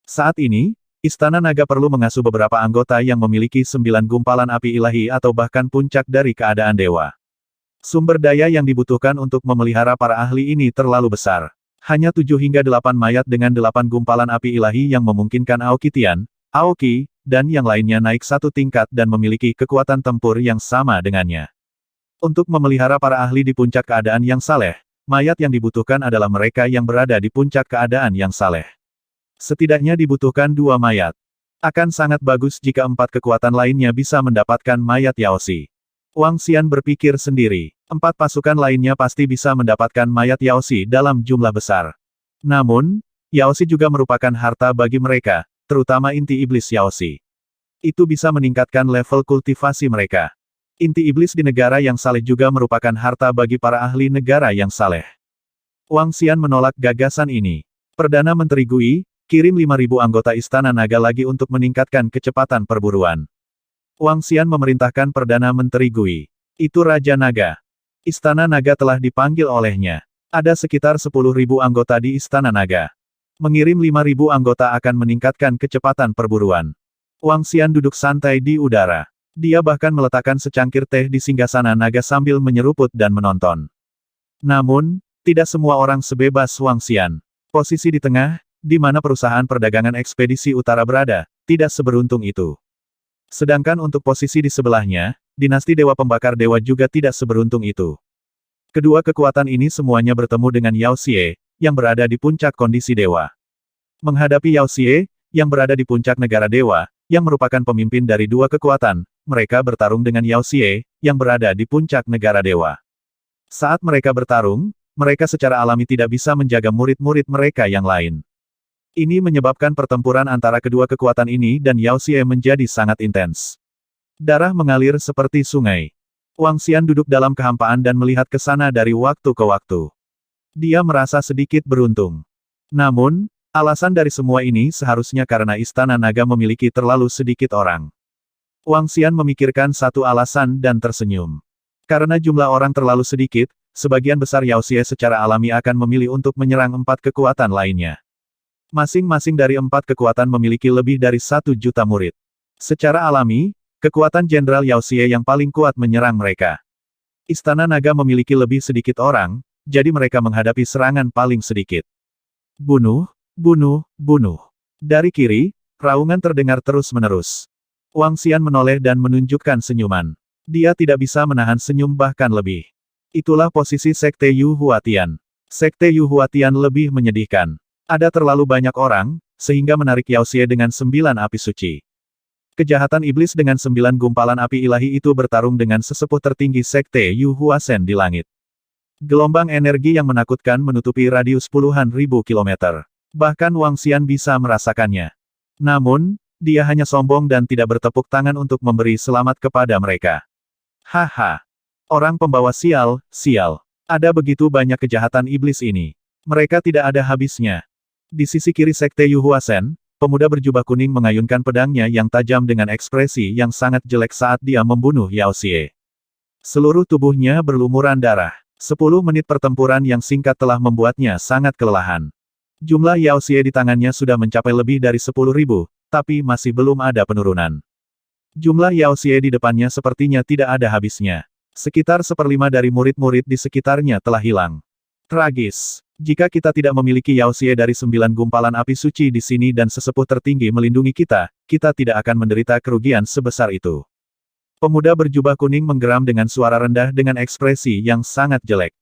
A: Saat ini, Istana Naga perlu mengasuh beberapa anggota yang memiliki 9 gumpalan api ilahi atau bahkan puncak dari keadaan dewa. Sumber daya yang dibutuhkan untuk memelihara para ahli ini terlalu besar. Hanya 7 hingga 8 mayat dengan 8 gumpalan api ilahi yang memungkinkan Aoki Tian, Aoki, dan yang lainnya naik satu tingkat dan memiliki kekuatan tempur yang sama dengannya. Untuk memelihara para ahli di puncak keadaan yang saleh, mayat yang dibutuhkan adalah mereka yang berada di puncak keadaan yang saleh. Setidaknya dibutuhkan 2 mayat. Akan sangat bagus jika 4 kekuatan lainnya bisa mendapatkan mayat Yaoxi. Wang Xian berpikir sendiri, 4 pasukan lainnya pasti bisa mendapatkan mayat Yaoxi dalam jumlah besar. Namun, Yaoxi juga merupakan harta bagi mereka, terutama inti iblis Yaoxi. Itu bisa meningkatkan level kultivasi mereka. Inti iblis di negara yang saleh juga merupakan harta bagi para ahli negara yang saleh. Wang Xian menolak gagasan ini. Perdana Menteri Gui, kirim 5.000 anggota Istana Naga lagi untuk meningkatkan kecepatan perburuan. Wang Xian memerintahkan Perdana Menteri Gui. Itu Raja Naga. Istana Naga telah dipanggil olehnya. Ada sekitar 10.000 anggota di Istana Naga. Mengirim 5.000 anggota akan meningkatkan kecepatan perburuan. Wang Xian duduk santai di udara. Dia bahkan meletakkan secangkir teh di singgasana naga sambil menyeruput dan menonton. Namun, tidak semua orang sebebas Wang Xian. Posisi di tengah, di mana perusahaan perdagangan ekspedisi utara berada, tidak seberuntung itu. Sedangkan untuk posisi di sebelahnya, dinasti Dewa Pembakar Dewa juga tidak seberuntung itu. Kedua kekuatan ini semuanya bertemu dengan Yao Xie, yang berada di puncak kondisi dewa. Menghadapi Yao Xie, yang berada di puncak negara dewa, yang merupakan pemimpin dari 2 kekuatan, mereka bertarung dengan Yao Xie, yang berada di puncak negara dewa. Saat mereka bertarung, mereka secara alami tidak bisa menjaga murid-murid mereka yang lain. Ini menyebabkan pertempuran antara kedua kekuatan ini dan Yao Xie menjadi sangat intens. Darah mengalir seperti sungai. Wang Xian duduk dalam kehampaan dan melihat ke sana dari waktu ke waktu. Dia merasa sedikit beruntung. Namun, alasan dari semua ini seharusnya karena Istana Naga memiliki terlalu sedikit orang. Wang Xian memikirkan satu alasan dan tersenyum. Karena jumlah orang terlalu sedikit, sebagian besar Yao Xie secara alami akan memilih untuk menyerang 4 kekuatan lainnya. Masing-masing dari 4 kekuatan memiliki lebih dari 1 juta murid. Secara alami, kekuatan Jenderal Yao Xie yang paling kuat menyerang mereka. Istana Naga memiliki lebih sedikit orang, jadi mereka menghadapi serangan paling sedikit. Bunuh, bunuh, bunuh. Dari kiri, raungan terdengar terus-menerus. Wang Xian menoleh dan menunjukkan senyuman. Dia tidak bisa menahan senyum bahkan lebih. Itulah posisi Sekte Yu Huatian. Sekte Yu Huatian lebih menyedihkan. Ada terlalu banyak orang, sehingga menarik Yao Xie dengan 9 api suci. Kejahatan iblis dengan 9 gumpalan api ilahi itu bertarung dengan sesepuh tertinggi Sekte Yu Huasen di langit. Gelombang energi yang menakutkan menutupi radius puluhan ribu kilometer. Bahkan Wang Xian bisa merasakannya. Namun, dia hanya sombong dan tidak bertepuk tangan untuk memberi selamat kepada mereka. Haha. Orang pembawa sial, sial. Ada begitu banyak kejahatan iblis ini. Mereka tidak ada habisnya. Di sisi kiri Sekte Yu Huasen, pemuda berjubah kuning mengayunkan pedangnya yang tajam dengan ekspresi yang sangat jelek saat dia membunuh Yao Xie. Seluruh tubuhnya berlumuran darah. 10 menit pertempuran yang singkat telah membuatnya sangat kelelahan. Jumlah Yao Xie di tangannya sudah mencapai lebih dari 10.000, tapi masih belum ada penurunan. Jumlah Yao Xie di depannya sepertinya tidak ada habisnya. Sekitar 1/5 dari murid-murid di sekitarnya telah hilang. Tragis. Jika kita tidak memiliki Yao Xie dari 9 gumpalan api suci di sini dan sesepuh tertinggi melindungi kita, kita tidak akan menderita kerugian sebesar itu. Pemuda berjubah kuning menggeram dengan suara rendah dengan ekspresi yang sangat jelek.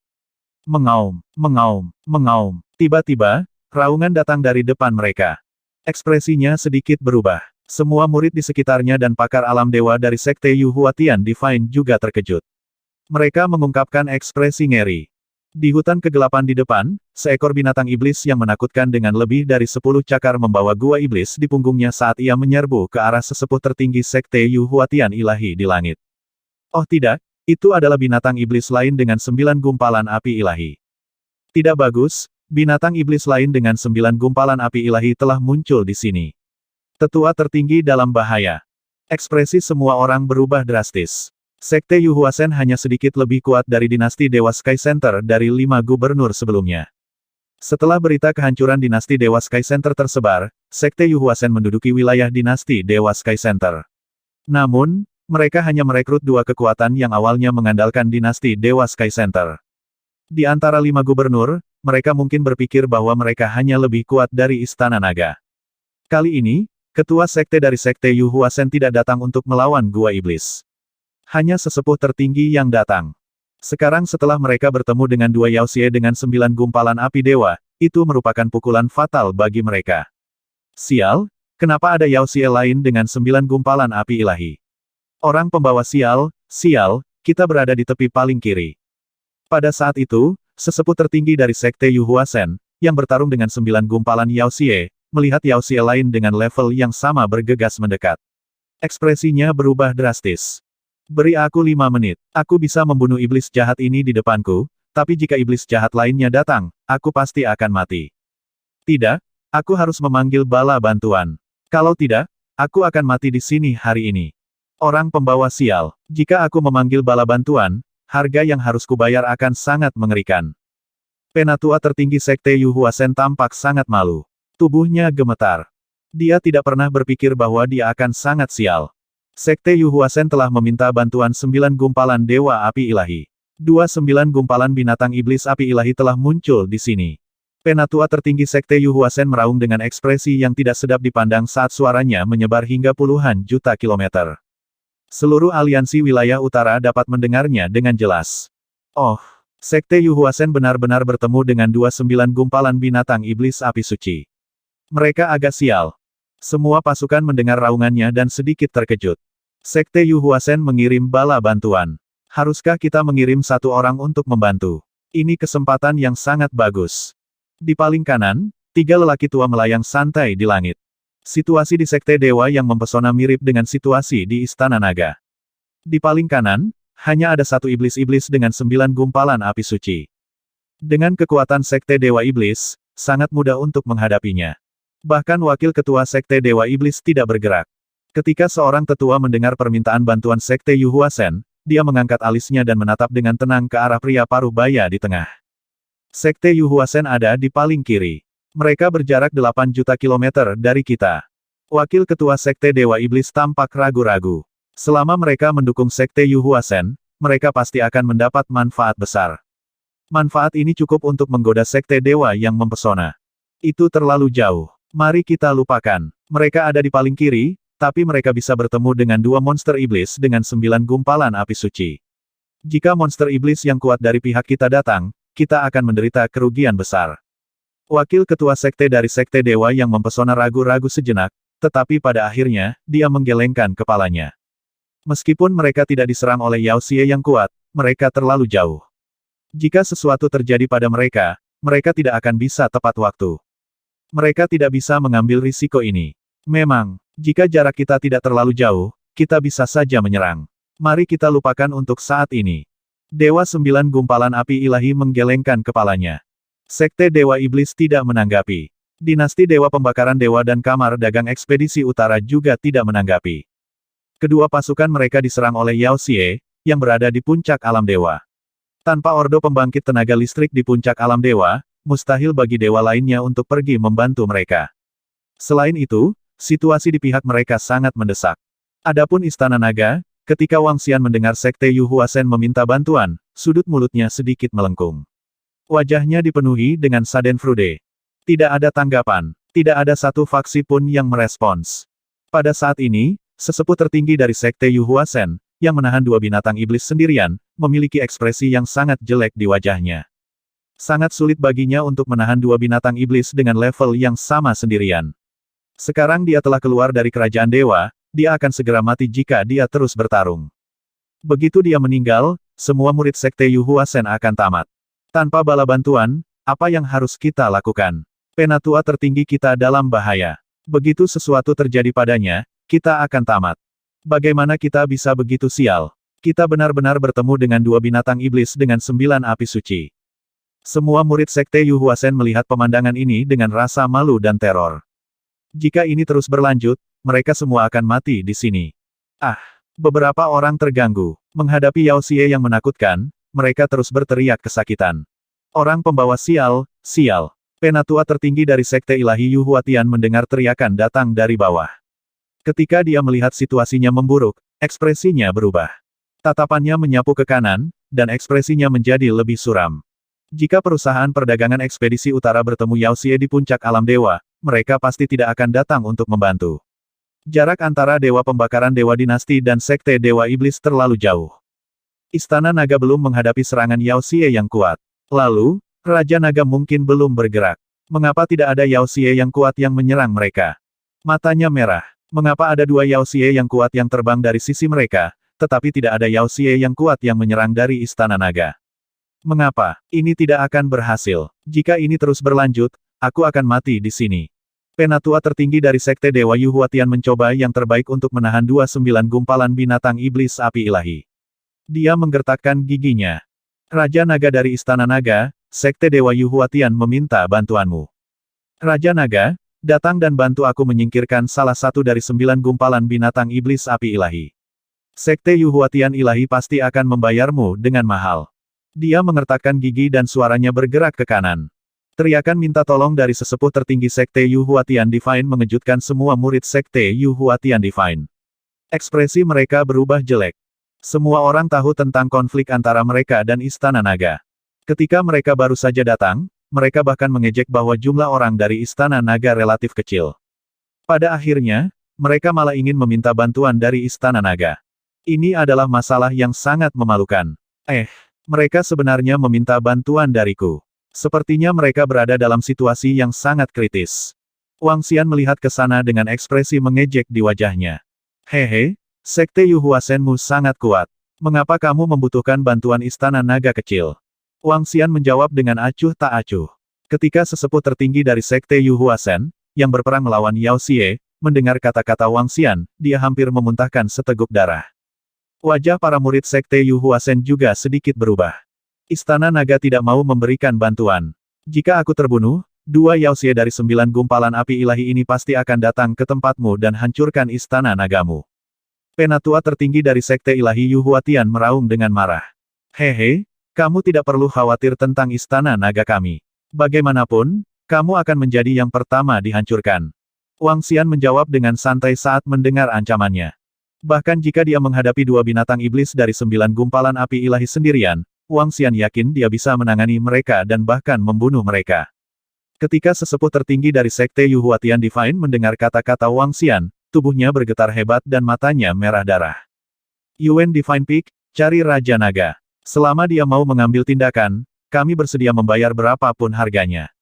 A: Mengaum, mengaum, mengaum. Tiba-tiba, raungan datang dari depan mereka. Ekspresinya sedikit berubah. Semua murid di sekitarnya dan pakar alam dewa dari Sekte Yu Huatian Divine juga terkejut. Mereka mengungkapkan ekspresi ngeri. Di hutan kegelapan di depan, seekor binatang iblis yang menakutkan dengan lebih dari 10 cakar membawa gua iblis di punggungnya saat ia menyerbu ke arah sesepuh tertinggi Sekte Yu Huatian ilahi di langit. Oh tidak, itu adalah binatang iblis lain dengan 9 gumpalan api ilahi. Tidak bagus, binatang iblis lain dengan 9 gumpalan api ilahi telah muncul di sini. Tetua tertinggi dalam bahaya. Ekspresi semua orang berubah drastis. Sekte Yu Huasen hanya sedikit lebih kuat dari dinasti Dewa Sky Center dari 5 gubernur sebelumnya. Setelah berita kehancuran dinasti Dewa Sky Center tersebar, Sekte Yu Huasen menduduki wilayah dinasti Dewa Sky Center. Namun, mereka hanya merekrut 2 kekuatan yang awalnya mengandalkan dinasti Dewa Sky Center. Di antara 5 gubernur, mereka mungkin berpikir bahwa mereka hanya lebih kuat dari Istana Naga. Kali ini, ketua sekte dari Sekte Yu Huasen tidak datang untuk melawan Gua Iblis. Hanya sesepuh tertinggi yang datang. Sekarang setelah mereka bertemu dengan 2 Yao Xie dengan 9 gumpalan api dewa, itu merupakan pukulan fatal bagi mereka. Sial, kenapa ada Yao Xie lain dengan 9 gumpalan api ilahi? Orang pembawa sial, sial, kita berada di tepi paling kiri. Pada saat itu, sesepuh tertinggi dari Sekte Yu Huasen, yang bertarung dengan 9 gumpalan Yao Xie, melihat Yao Xie lain dengan level yang sama bergegas mendekat. Ekspresinya berubah drastis. Beri aku 5 menit. Aku bisa membunuh iblis jahat ini di depanku, tapi jika iblis jahat lainnya datang, aku pasti akan mati. Tidak, aku harus memanggil bala bantuan. Kalau tidak, aku akan mati di sini hari ini. Orang pembawa sial, jika aku memanggil bala bantuan, harga yang harus kubayar akan sangat mengerikan. Penatua tertinggi Sekte Yu Huasen tampak sangat malu. Tubuhnya gemetar. Dia tidak pernah berpikir bahwa dia akan sangat sial. Sekte Yu Huasen telah meminta bantuan 9 gumpalan dewa api ilahi. 29 gumpalan binatang iblis api ilahi telah muncul di sini. Penatua tertinggi Sekte Yu Huasen meraung dengan ekspresi yang tidak sedap dipandang saat suaranya menyebar hingga puluhan juta kilometer. Seluruh aliansi wilayah utara dapat mendengarnya dengan jelas. Oh, Sekte Yu Huasen benar-benar bertemu dengan 29 gumpalan binatang iblis api suci. Mereka agak sial. Semua pasukan mendengar raungannya dan sedikit terkejut. Sekte Yu Huasen mengirim bala bantuan. Haruskah kita mengirim 1 orang untuk membantu? Ini kesempatan yang sangat bagus. Di paling kanan, tiga lelaki tua melayang santai di langit. Situasi di Sekte Dewa yang mempesona mirip dengan situasi di Istana Naga. Di paling kanan, hanya ada satu iblis-iblis dengan 9 gumpalan api suci. Dengan kekuatan Sekte Dewa Iblis, sangat mudah untuk menghadapinya. Bahkan wakil ketua Sekte Dewa Iblis tidak bergerak. Ketika seorang tetua mendengar permintaan bantuan Sekte Yu Huasen, dia mengangkat alisnya dan menatap dengan tenang ke arah pria paruh baya di tengah. Sekte Yu Huasen ada di paling kiri. Mereka berjarak 8 juta kilometer dari kita. Wakil ketua Sekte Dewa Iblis tampak ragu-ragu. Selama mereka mendukung Sekte Yu Huasen, mereka pasti akan mendapat manfaat besar. Manfaat ini cukup untuk menggoda Sekte Dewa yang mempesona. Itu terlalu jauh. Mari kita lupakan. Mereka ada di paling kiri, tapi mereka bisa bertemu dengan dua monster iblis dengan 9 gumpalan api suci. Jika monster iblis yang kuat dari pihak kita datang, kita akan menderita kerugian besar. Wakil ketua sekte dari Sekte Dewa yang mempesona ragu-ragu sejenak, tetapi pada akhirnya, dia menggelengkan kepalanya. Meskipun mereka tidak diserang oleh Yao Xie yang kuat, mereka terlalu jauh. Jika sesuatu terjadi pada mereka, mereka tidak akan bisa tepat waktu. Mereka tidak bisa mengambil risiko ini. Memang, jika jarak kita tidak terlalu jauh, kita bisa saja menyerang. Mari kita lupakan untuk saat ini. Dewa 9 gumpalan api ilahi menggelengkan kepalanya. Sekte Dewa Iblis tidak menanggapi. Dinasti Dewa Pembakaran Dewa dan Kamar Dagang Ekspedisi Utara juga tidak menanggapi. Kedua pasukan mereka diserang oleh Yao Xie, yang berada di puncak alam dewa. Tanpa ordo pembangkit tenaga listrik di puncak alam dewa, mustahil bagi dewa lainnya untuk pergi membantu mereka. Selain itu, situasi di pihak mereka sangat mendesak. Adapun Istana Naga, ketika Wang Xian mendengar Sekte Yu Huasen meminta bantuan, sudut mulutnya sedikit melengkung. Wajahnya dipenuhi dengan schadenfreude. Tidak ada tanggapan. Tidak ada satu faksi pun yang merespons. Pada saat ini, sesepuh tertinggi dari Sekte Yu Huasen, yang menahan dua binatang iblis sendirian, memiliki ekspresi yang sangat jelek di wajahnya. Sangat sulit baginya untuk menahan dua binatang iblis dengan level yang sama sendirian. Sekarang dia telah keluar dari kerajaan dewa, dia akan segera mati jika dia terus bertarung. Begitu dia meninggal, semua murid Sekte Yu Huasen akan tamat. Tanpa bala bantuan, apa yang harus kita lakukan? Penatua tertinggi kita dalam bahaya. Begitu sesuatu terjadi padanya, kita akan tamat. Bagaimana kita bisa begitu sial? Kita benar-benar bertemu dengan dua binatang iblis dengan 9 api suci. Semua murid Sekte Yu Huasen melihat pemandangan ini dengan rasa malu dan teror. Jika ini terus berlanjut, mereka semua akan mati di sini. Beberapa orang terganggu. Menghadapi Yao Xie yang menakutkan, mereka terus berteriak kesakitan. Orang pembawa sial, sial. Penatua tertinggi dari Sekte Ilahi Yu Huatian mendengar teriakan datang dari bawah. Ketika dia melihat situasinya memburuk, ekspresinya berubah. Tatapannya menyapu ke kanan, dan ekspresinya menjadi lebih suram. Jika perusahaan perdagangan ekspedisi utara bertemu Yao Xie di puncak alam dewa, mereka pasti tidak akan datang untuk membantu. Jarak antara Dewa Pembakaran Dewa Dinasti dan Sekte Dewa Iblis terlalu jauh. Istana Naga belum menghadapi serangan Yao Xie yang kuat. Lalu, Raja Naga mungkin belum bergerak. Mengapa tidak ada Yao Xie yang kuat yang menyerang mereka? Matanya merah. Mengapa ada dua Yao Xie yang kuat yang terbang dari sisi mereka, tetapi tidak ada Yao Xie yang kuat yang menyerang dari Istana Naga? Mengapa? Ini tidak akan berhasil. Jika ini terus berlanjut, aku akan mati di sini. Penatua tertinggi dari Sekte Dewa Yu Huatian mencoba yang terbaik untuk menahan 29 gumpalan binatang iblis api ilahi. Dia menggertakkan giginya. Raja Naga dari Istana Naga, Sekte Dewa Yu Huatian meminta bantuanmu. Raja Naga, datang dan bantu aku menyingkirkan salah satu dari 9 gumpalan binatang iblis api ilahi. Sekte Yu Huatian ilahi pasti akan membayarmu dengan mahal. Dia mengertakkan gigi dan suaranya bergerak ke kanan. Teriakan minta tolong dari sesepuh tertinggi Sekte Yu Huatian Divine mengejutkan semua murid Sekte Yu Huatian Divine. Ekspresi mereka berubah jelek. Semua orang tahu tentang konflik antara mereka dan Istana Naga. Ketika mereka baru saja datang, mereka bahkan mengejek bahwa jumlah orang dari Istana Naga relatif kecil. Pada akhirnya, mereka malah ingin meminta bantuan dari Istana Naga. Ini adalah masalah yang sangat memalukan. Mereka sebenarnya meminta bantuan dariku. Sepertinya mereka berada dalam situasi yang sangat kritis. Wang Xian melihat ke sana dengan ekspresi mengejek di wajahnya. Hehe. Sekte Yu Huasenmu sangat kuat. Mengapa kamu membutuhkan bantuan Istana Naga kecil? Wang Xian menjawab dengan acuh tak acuh. Ketika sesepuh tertinggi dari Sekte Yu Huasen, yang berperang melawan Yao Xie, mendengar kata-kata Wang Xian, dia hampir memuntahkan seteguk darah. Wajah para murid Sekte Yu Huasen juga sedikit berubah. Istana Naga tidak mau memberikan bantuan. Jika aku terbunuh, 2 Yao Xie dari 9 gumpalan api ilahi ini pasti akan datang ke tempatmu dan hancurkan istana nagamu. Penatua tertinggi dari Sekte Ilahi Yu Huatian meraung dengan marah. Hehe, kamu tidak perlu khawatir tentang istana naga kami. Bagaimanapun, kamu akan menjadi yang pertama dihancurkan. Wang Xian menjawab dengan santai saat mendengar ancamannya. Bahkan jika dia menghadapi 2 binatang iblis dari 9 gumpalan api ilahi sendirian, Wang Xian yakin dia bisa menangani mereka dan bahkan membunuh mereka. Ketika sesepuh tertinggi dari Sekte Yu Huatian Divine mendengar kata-kata Wang Xian, tubuhnya bergetar hebat dan matanya merah darah. Yuan Divine Peak, cari Raja Naga. Selama dia mau mengambil tindakan, kami bersedia membayar berapapun harganya.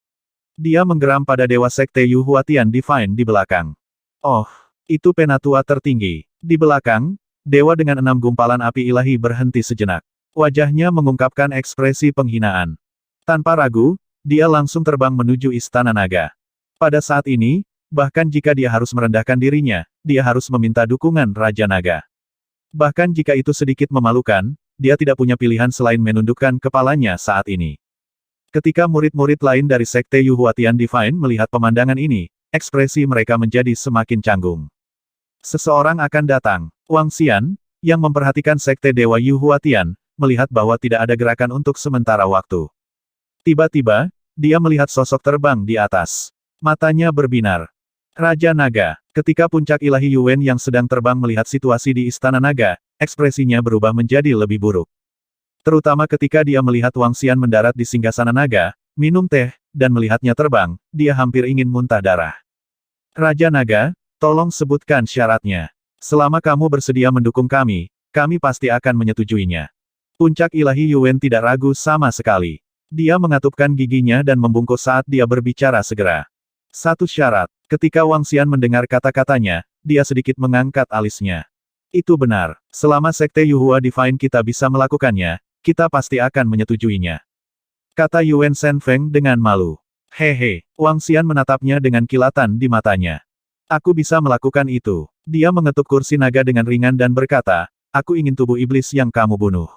A: Dia menggeram pada Dewa Sekte Yu Huatian Divine di belakang. Oh, itu penatua tertinggi. Di belakang, Dewa dengan 6 gumpalan api ilahi berhenti sejenak. Wajahnya mengungkapkan ekspresi penghinaan. Tanpa ragu, dia langsung terbang menuju Istana Naga. Pada saat ini, bahkan jika dia harus merendahkan dirinya, dia harus meminta dukungan Raja Naga. Bahkan jika itu sedikit memalukan, dia tidak punya pilihan selain menundukkan kepalanya saat ini. Ketika murid-murid lain dari Sekte Yu Huatian Divine melihat pemandangan ini, ekspresi mereka menjadi semakin canggung. Seseorang akan datang. Wang Xian, yang memperhatikan Sekte Dewa Yu Huatian, melihat bahwa tidak ada gerakan untuk sementara waktu. Tiba-tiba, dia melihat sosok terbang di atas. Matanya berbinar. Raja Naga. Ketika puncak ilahi Yuan yang sedang terbang melihat situasi di Istana Naga, ekspresinya berubah menjadi lebih buruk. Terutama ketika dia melihat Wang Xian mendarat di singgasana naga, minum teh, dan melihatnya terbang, dia hampir ingin muntah darah. Raja Naga, tolong sebutkan syaratnya. Selama kamu bersedia mendukung kami pasti akan menyetujuinya. Puncak ilahi Yuan tidak ragu sama sekali. Dia mengatupkan giginya dan membungkuk saat dia berbicara segera. Satu syarat. Ketika Wang Xian mendengar kata-katanya, dia sedikit mengangkat alisnya. Itu benar. Selama Sekte Yuhua Divine kita bisa melakukannya, kita pasti akan menyetujuinya. Kata Yuan Shenfeng dengan malu. Hehe, Wang Xian menatapnya dengan kilatan di matanya. Aku bisa melakukan itu. Dia mengetuk kursi naga dengan ringan dan berkata, aku ingin tubuh iblis yang kamu bunuh.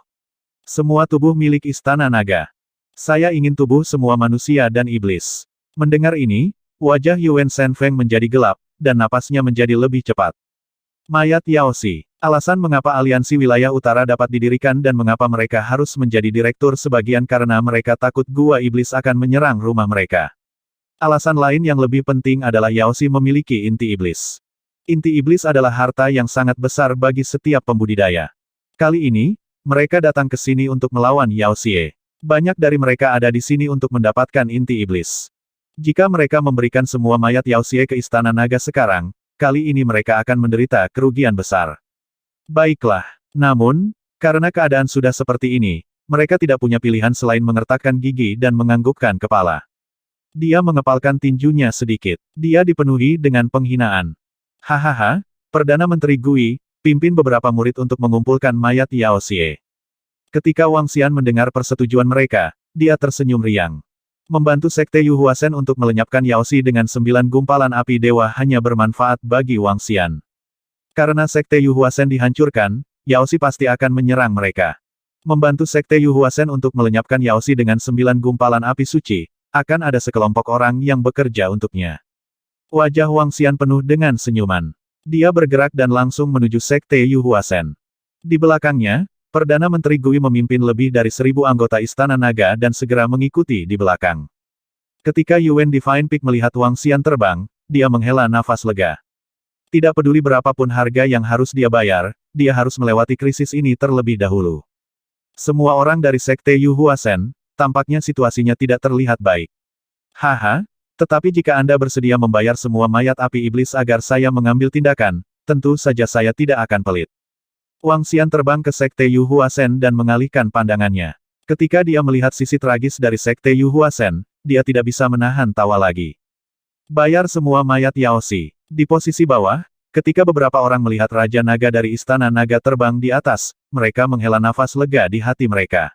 A: Semua tubuh milik Istana Naga. Saya ingin tubuh semua manusia dan iblis. Mendengar ini, wajah Yuan Shenfeng menjadi gelap, dan napasnya menjadi lebih cepat. Mayat Yao Xi. Alasan mengapa aliansi wilayah utara dapat didirikan dan mengapa mereka harus menjadi direktur sebagian karena mereka takut gua iblis akan menyerang rumah mereka. Alasan lain yang lebih penting adalah Yao Xi memiliki inti iblis. Inti iblis adalah harta yang sangat besar bagi setiap pembudidaya. Kali ini, mereka datang ke sini untuk melawan Yao Xie. Banyak dari mereka ada di sini untuk mendapatkan inti iblis. Jika mereka memberikan semua mayat Yao Xie ke Istana Naga sekarang, kali ini mereka akan menderita kerugian besar. Baiklah. Namun, karena keadaan sudah seperti ini, mereka tidak punya pilihan selain mengertakkan gigi dan menganggukkan kepala. Dia mengepalkan tinjunya sedikit. Dia dipenuhi dengan penghinaan. Hahaha, Perdana Menteri Gui, pimpin beberapa murid untuk mengumpulkan mayat Yao Xie. Ketika Wang Xian mendengar persetujuan mereka, dia tersenyum riang. Membantu Sekte Yu Huasen untuk melenyapkan Yao Xi dengan 9 gumpalan api dewa hanya bermanfaat bagi Wang Xian. Karena Sekte Yu Huasen dihancurkan, Yao Xi pasti akan menyerang mereka. Membantu Sekte Yu Huasen untuk melenyapkan Yao Xi dengan 9 gumpalan api suci, akan ada sekelompok orang yang bekerja untuknya. Wajah Wang Xian penuh dengan senyuman. Dia bergerak dan langsung menuju Sekte Yu Huasen. Di belakangnya, Perdana Menteri Gui memimpin lebih dari 1000 anggota Istana Naga dan segera mengikuti di belakang. Ketika Yuan Divine Peak melihat Wang Xian terbang, dia menghela nafas lega. Tidak peduli berapapun harga yang harus dia bayar, dia harus melewati krisis ini terlebih dahulu. Semua orang dari Sekte Yu Huasen, tampaknya situasinya tidak terlihat baik. Haha, tetapi jika Anda bersedia membayar semua mayat api iblis agar saya mengambil tindakan, tentu saja saya tidak akan pelit. Wang Xian terbang ke Sekte Yu Huasen dan mengalihkan pandangannya. Ketika dia melihat sisi tragis dari Sekte Yu Huasen, dia tidak bisa menahan tawa lagi. Bayar semua mayat Yao Xi. Di posisi bawah, ketika beberapa orang melihat Raja Naga dari Istana Naga terbang di atas, mereka menghela nafas lega di hati mereka.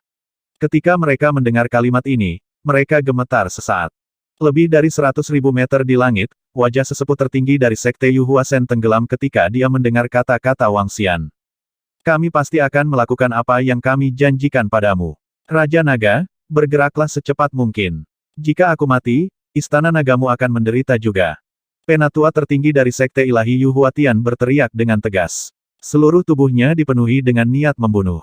A: Ketika mereka mendengar kalimat ini, mereka gemetar sesaat. Lebih dari 100.000 meter di langit, wajah sesepuh tertinggi dari Sekte Yu Huasen tenggelam ketika dia mendengar kata-kata Wang Xian. Kami pasti akan melakukan apa yang kami janjikan padamu. Raja Naga, bergeraklah secepat mungkin. Jika aku mati, istana nagamu akan menderita juga. Penatua tertinggi dari Sekte Ilahi Yu Huatian berteriak dengan tegas. Seluruh tubuhnya dipenuhi dengan niat membunuh.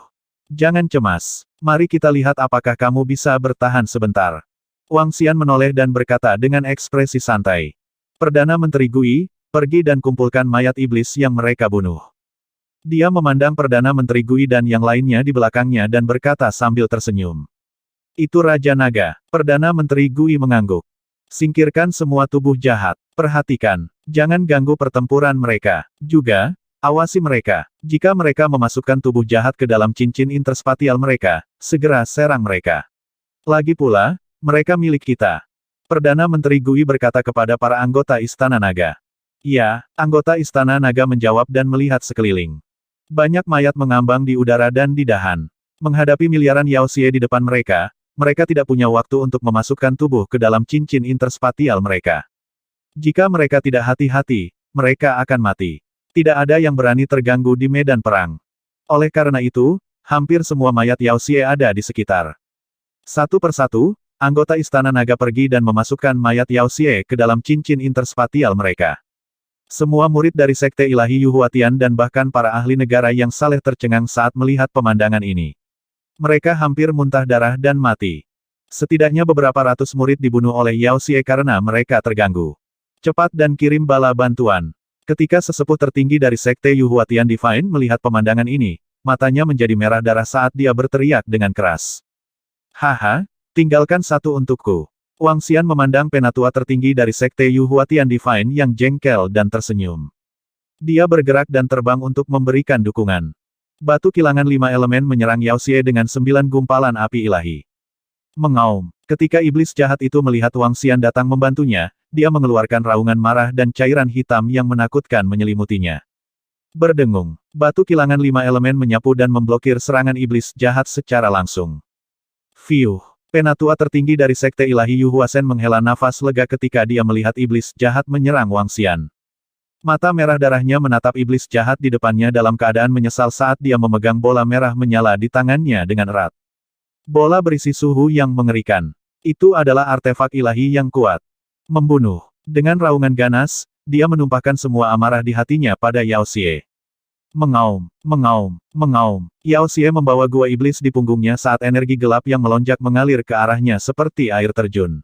A: Jangan cemas. Mari kita lihat apakah kamu bisa bertahan sebentar. Wang Xian menoleh dan berkata dengan ekspresi santai. Perdana Menteri Gui, pergi dan kumpulkan mayat iblis yang mereka bunuh. Dia memandang Perdana Menteri Gui dan yang lainnya di belakangnya dan berkata sambil tersenyum. Itu Raja Naga. Perdana Menteri Gui mengangguk. Singkirkan semua tubuh jahat. Perhatikan. Jangan ganggu pertempuran mereka. Juga, awasi mereka. Jika mereka memasukkan tubuh jahat ke dalam cincin interspatial mereka, segera serang mereka. Lagi pula, mereka milik kita. Perdana Menteri Gui berkata kepada para anggota Istana Naga. Ya, anggota Istana Naga menjawab dan melihat sekeliling. Banyak mayat mengambang di udara dan di dahan. Menghadapi miliaran Yao Xie di depan mereka tidak punya waktu untuk memasukkan tubuh ke dalam cincin interspatial mereka. Jika mereka tidak hati-hati, mereka akan mati. Tidak ada yang berani terganggu di medan perang. Oleh karena itu, hampir semua mayat Yao Xie ada di sekitar. Satu persatu, anggota Istana Naga pergi dan memasukkan mayat Yao Xie ke dalam cincin interspatial mereka. Semua murid dari Sekte Ilahi Yu Huatian dan bahkan para ahli negara yang saleh tercengang saat melihat pemandangan ini. Mereka hampir muntah darah dan mati. Setidaknya beberapa ratus murid dibunuh oleh Yao Xie karena mereka terganggu. Cepat dan kirim bala bantuan. Ketika sesepuh tertinggi dari Sekte Yu Huatian Divine melihat pemandangan ini, matanya menjadi merah darah saat dia berteriak dengan keras. Haha, tinggalkan satu untukku. Wang Xian memandang penatua tertinggi dari Sekte Yu Huatian Divine yang jengkel dan tersenyum. Dia bergerak dan terbang untuk memberikan dukungan. Batu kilangan 5 elemen menyerang Yao Xie dengan 9 gumpalan api ilahi. Mengaum. Ketika iblis jahat itu melihat Wang Xian datang membantunya, dia mengeluarkan raungan marah dan cairan hitam yang menakutkan menyelimutinya. Berdengung. Batu kilangan 5 elemen menyapu dan memblokir serangan iblis jahat secara langsung. Fiuh. Penatua tertinggi dari Sekte Ilahi Yu Huasen menghela nafas lega ketika dia melihat iblis jahat menyerang Wang Xian. Mata merah darahnya menatap iblis jahat di depannya dalam keadaan menyesal saat dia memegang bola merah menyala di tangannya dengan erat. Bola berisi suhu yang mengerikan. Itu adalah artefak ilahi yang kuat. Membunuh. Dengan raungan ganas, dia menumpahkan semua amarah di hatinya pada Yao Xie. Mengaum, mengaum, mengaum. Yao Xie membawa gua iblis di punggungnya saat energi gelap yang melonjak mengalir ke arahnya seperti air terjun.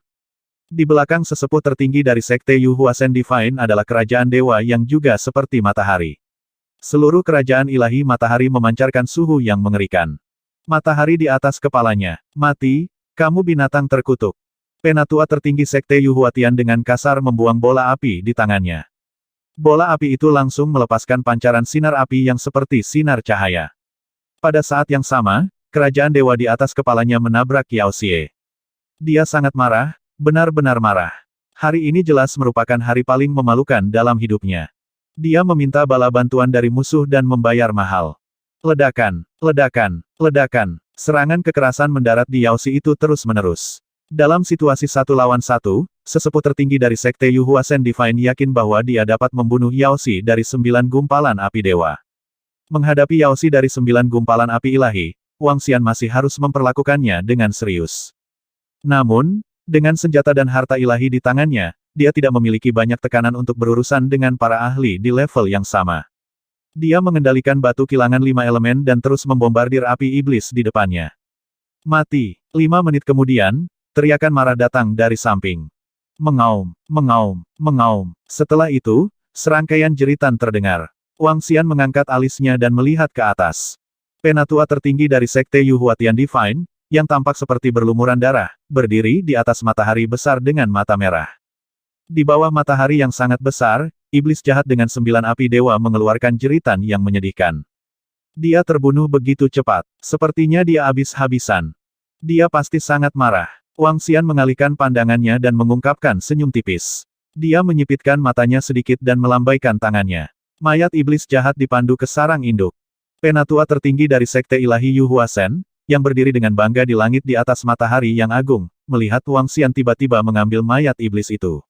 A: Di belakang sesepuh tertinggi dari Sekte Yu Huasen Divine adalah kerajaan dewa yang juga seperti matahari. Seluruh kerajaan ilahi matahari memancarkan suhu yang mengerikan. Matahari di atas kepalanya. Mati, kamu binatang terkutuk. Penatua tertinggi Sekte Yu Huatian dengan kasar membuang bola api di tangannya. Bola api itu langsung melepaskan pancaran sinar api yang seperti sinar cahaya. Pada saat yang sama, kerajaan dewa di atas kepalanya menabrak Yao Xie. Dia sangat marah. Benar-benar marah. Hari ini jelas merupakan hari paling memalukan dalam hidupnya. Dia meminta bala bantuan dari musuh dan membayar mahal. Ledakan, ledakan, ledakan. Serangan kekerasan mendarat di Yao Xie itu terus-menerus. Dalam situasi 1 lawan 1, sesepuh tertinggi dari Sekte Yu Huasen Divine yakin bahwa dia dapat membunuh Yao Xie dari 9 gumpalan api dewa. Menghadapi Yao Xie dari 9 gumpalan api ilahi, Wang Xian masih harus memperlakukannya dengan serius. Namun, dengan senjata dan harta ilahi di tangannya, dia tidak memiliki banyak tekanan untuk berurusan dengan para ahli di level yang sama. Dia mengendalikan batu kilangan 5 elemen dan terus membombardir api iblis di depannya. Mati. 5 menit kemudian, teriakan marah datang dari samping. Mengaum, mengaum, mengaum. Setelah itu, serangkaian jeritan terdengar. Wang Xian mengangkat alisnya dan melihat ke atas. Penatua tertinggi dari Sekte Yu Huatian Divine, yang tampak seperti berlumuran darah, berdiri di atas matahari besar dengan mata merah. Di bawah matahari yang sangat besar, iblis jahat dengan 9 api dewa mengeluarkan jeritan yang menyedihkan. Dia terbunuh begitu cepat, sepertinya dia habis-habisan. Dia pasti sangat marah. Wang Xian mengalihkan pandangannya dan mengungkapkan senyum tipis. Dia menyipitkan matanya sedikit dan melambaikan tangannya. Mayat iblis jahat dipandu ke sarang induk. Penatua tertinggi dari Sekte Ilahi Yu Huasen, yang berdiri dengan bangga di langit di atas matahari yang agung, melihat Wang Xian tiba-tiba mengambil mayat iblis itu.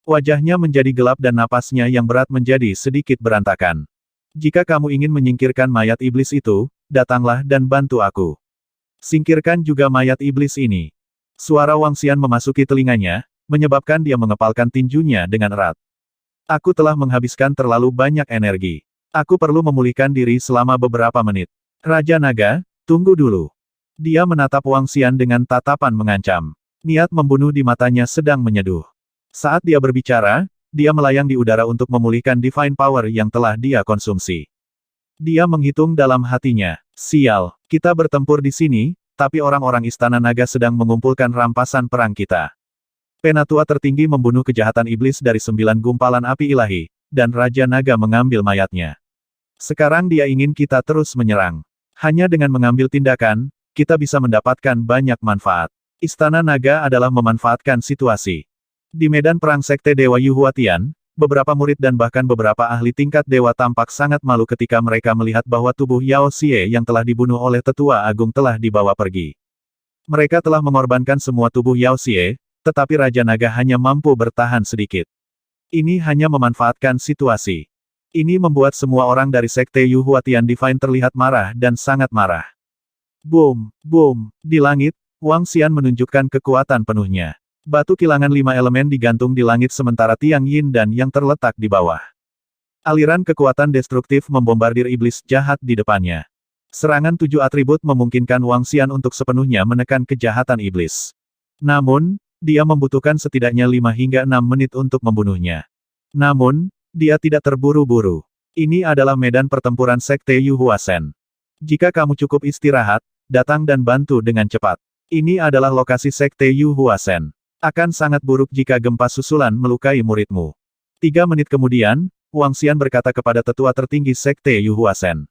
A: Wajahnya menjadi gelap dan napasnya yang berat menjadi sedikit berantakan. Jika kamu ingin menyingkirkan mayat iblis itu, datanglah dan bantu aku. Singkirkan juga mayat iblis ini. Suara Wang Xian memasuki telinganya, menyebabkan dia mengepalkan tinjunya dengan erat. Aku telah menghabiskan terlalu banyak energi. Aku perlu memulihkan diri selama beberapa menit. Raja Naga, tunggu dulu. Dia menatap Wang Xian dengan tatapan mengancam. Niat membunuh di matanya sedang menyeduh. Saat dia berbicara, dia melayang di udara untuk memulihkan divine power yang telah dia konsumsi. Dia menghitung dalam hatinya, sial, kita bertempur di sini, tapi orang-orang Istana Naga sedang mengumpulkan rampasan perang kita. Penatua tertinggi membunuh kejahatan iblis dari 9 gumpalan api ilahi, dan Raja Naga mengambil mayatnya. Sekarang dia ingin kita terus menyerang. Hanya dengan mengambil tindakan, kita bisa mendapatkan banyak manfaat. Istana Naga adalah memanfaatkan situasi. Di medan perang Sekte Dewa Yuhuatian, beberapa murid dan bahkan beberapa ahli tingkat dewa tampak sangat malu ketika mereka melihat bahwa tubuh Yao Xie yang telah dibunuh oleh Tetua Agung telah dibawa pergi. Mereka telah mengorbankan semua tubuh Yao Xie, tetapi Raja Naga hanya mampu bertahan sedikit. Ini hanya memanfaatkan situasi. Ini membuat semua orang dari Sekte Yuhuatian Divine terlihat marah dan sangat marah. Boom, boom, di langit, Wang Xian menunjukkan kekuatan penuhnya. Batu kilangan 5 elemen digantung di langit sementara Tiang Yin dan yang terletak di bawah. Aliran kekuatan destruktif membombardir iblis jahat di depannya. Serangan 7 atribut memungkinkan Wang Xian untuk sepenuhnya menekan kejahatan iblis. Namun, dia membutuhkan setidaknya 5 hingga 6 menit untuk membunuhnya. Namun, dia tidak terburu-buru. Ini adalah medan pertempuran Sekte Yuhuasen. Jika kamu cukup istirahat, datang dan bantu dengan cepat. Ini adalah lokasi Sekte Yuhuasen. Akan sangat buruk jika gempa susulan melukai muridmu. 3 menit kemudian, Wang Xian berkata kepada tetua tertinggi Sekte Yuhuasen.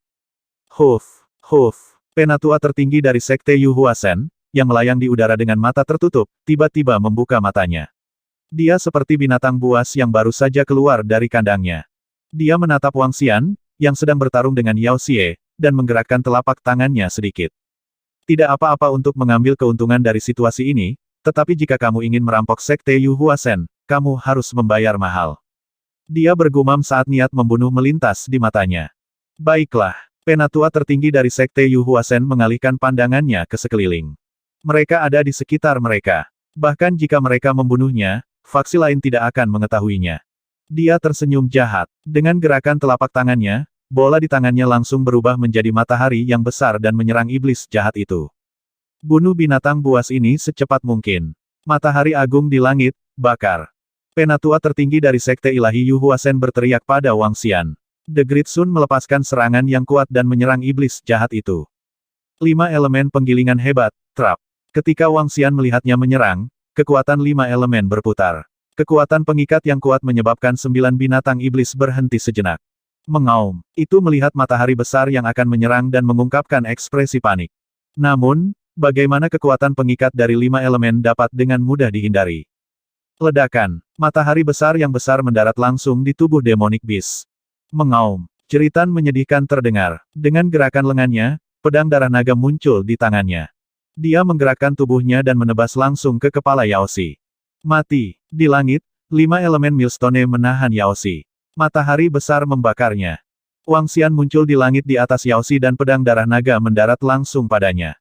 A: Huf, huf, penatua tertinggi dari Sekte Yuhuasen, yang melayang di udara dengan mata tertutup, tiba-tiba membuka matanya. Dia seperti binatang buas yang baru saja keluar dari kandangnya. Dia menatap Wang Xian, yang sedang bertarung dengan Yao Xie, dan menggerakkan telapak tangannya sedikit. Tidak apa-apa untuk mengambil keuntungan dari situasi ini, tetapi jika kamu ingin merampok Sekte Yuhuasen, kamu harus membayar mahal. Dia bergumam saat niat membunuh melintas di matanya. Baiklah, penatua tertinggi dari Sekte Yuhuasen mengalihkan pandangannya ke sekeliling. Mereka ada di sekitar mereka. Bahkan jika mereka membunuhnya, faksi lain tidak akan mengetahuinya. Dia tersenyum jahat. Dengan gerakan telapak tangannya, bola di tangannya langsung berubah menjadi matahari yang besar dan menyerang iblis jahat itu. Bunuh binatang buas ini secepat mungkin. Matahari agung di langit, bakar. Penatua tertinggi dari Sekte Ilahi Yuhuasen berteriak pada Wang Xian. The Great Sun melepaskan serangan yang kuat dan menyerang iblis jahat itu. 5 elemen penggilingan hebat, trap. Ketika Wang Xian melihatnya menyerang, kekuatan 5 elemen berputar. Kekuatan pengikat yang kuat menyebabkan 9 binatang iblis berhenti sejenak. Mengaum, itu melihat matahari besar yang akan menyerang dan mengungkapkan ekspresi panik. Namun, bagaimana kekuatan pengikat dari 5 elemen dapat dengan mudah dihindari? Ledakan, matahari besar yang besar mendarat langsung di tubuh Demonic Beast. Mengaum, jeritan menyedihkan terdengar. Dengan gerakan lengannya, pedang darah naga muncul di tangannya. Dia menggerakkan tubuhnya dan menebas langsung ke kepala Yaoxi. Mati, di langit, 5 elemen Millstone menahan Yaoxi. Matahari besar membakarnya. Wang Xian muncul di langit di atas Yaoxi dan pedang darah naga mendarat langsung padanya.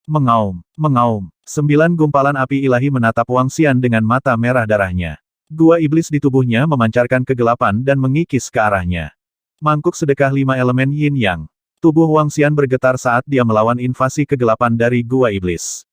A: Mengaum, mengaum. 9 gumpalan api ilahi menatap Wang Xian dengan mata merah darahnya. Gua iblis di tubuhnya memancarkan kegelapan dan mengikis ke arahnya. Mangkuk sedekah 5 elemen yin yang. Tubuh Wang Xian bergetar saat dia melawan invasi kegelapan dari gua iblis.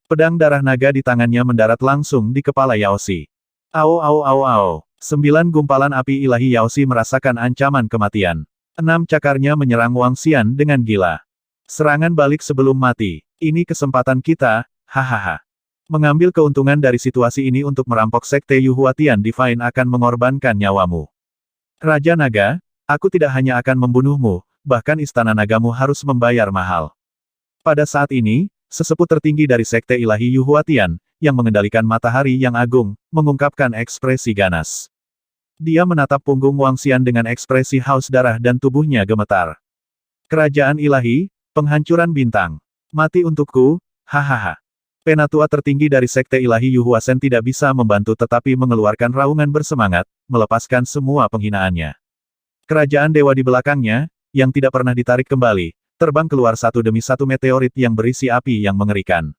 A: Pedang darah naga di tangannya mendarat langsung di kepala Yaoxi. Ao ao ao ao. 9 gumpalan api ilahi Yaoxi merasakan ancaman kematian. 6 cakarnya menyerang Wang Xian dengan gila. Serangan balik sebelum mati. Ini kesempatan kita, hahaha. Mengambil keuntungan dari situasi ini untuk merampok Sekte Yuhuatian Divine akan mengorbankan nyawamu. Raja Naga, aku tidak hanya akan membunuhmu, bahkan istana nagamu harus membayar mahal. Pada saat ini, sesepuh tertinggi dari Sekte Ilahi Yuhuatian, yang mengendalikan matahari yang agung, mengungkapkan ekspresi ganas. Dia menatap punggung Wang Xian dengan ekspresi haus darah dan tubuhnya gemetar. Kerajaan ilahi, penghancuran bintang. Mati untukku, hahaha. Penatua tertinggi dari Sekte Ilahi Yu Huasen tidak bisa membantu tetapi mengeluarkan raungan bersemangat, melepaskan semua penghinaannya. Kerajaan dewa di belakangnya, yang tidak pernah ditarik kembali, terbang keluar satu demi satu meteorit yang berisi api yang mengerikan.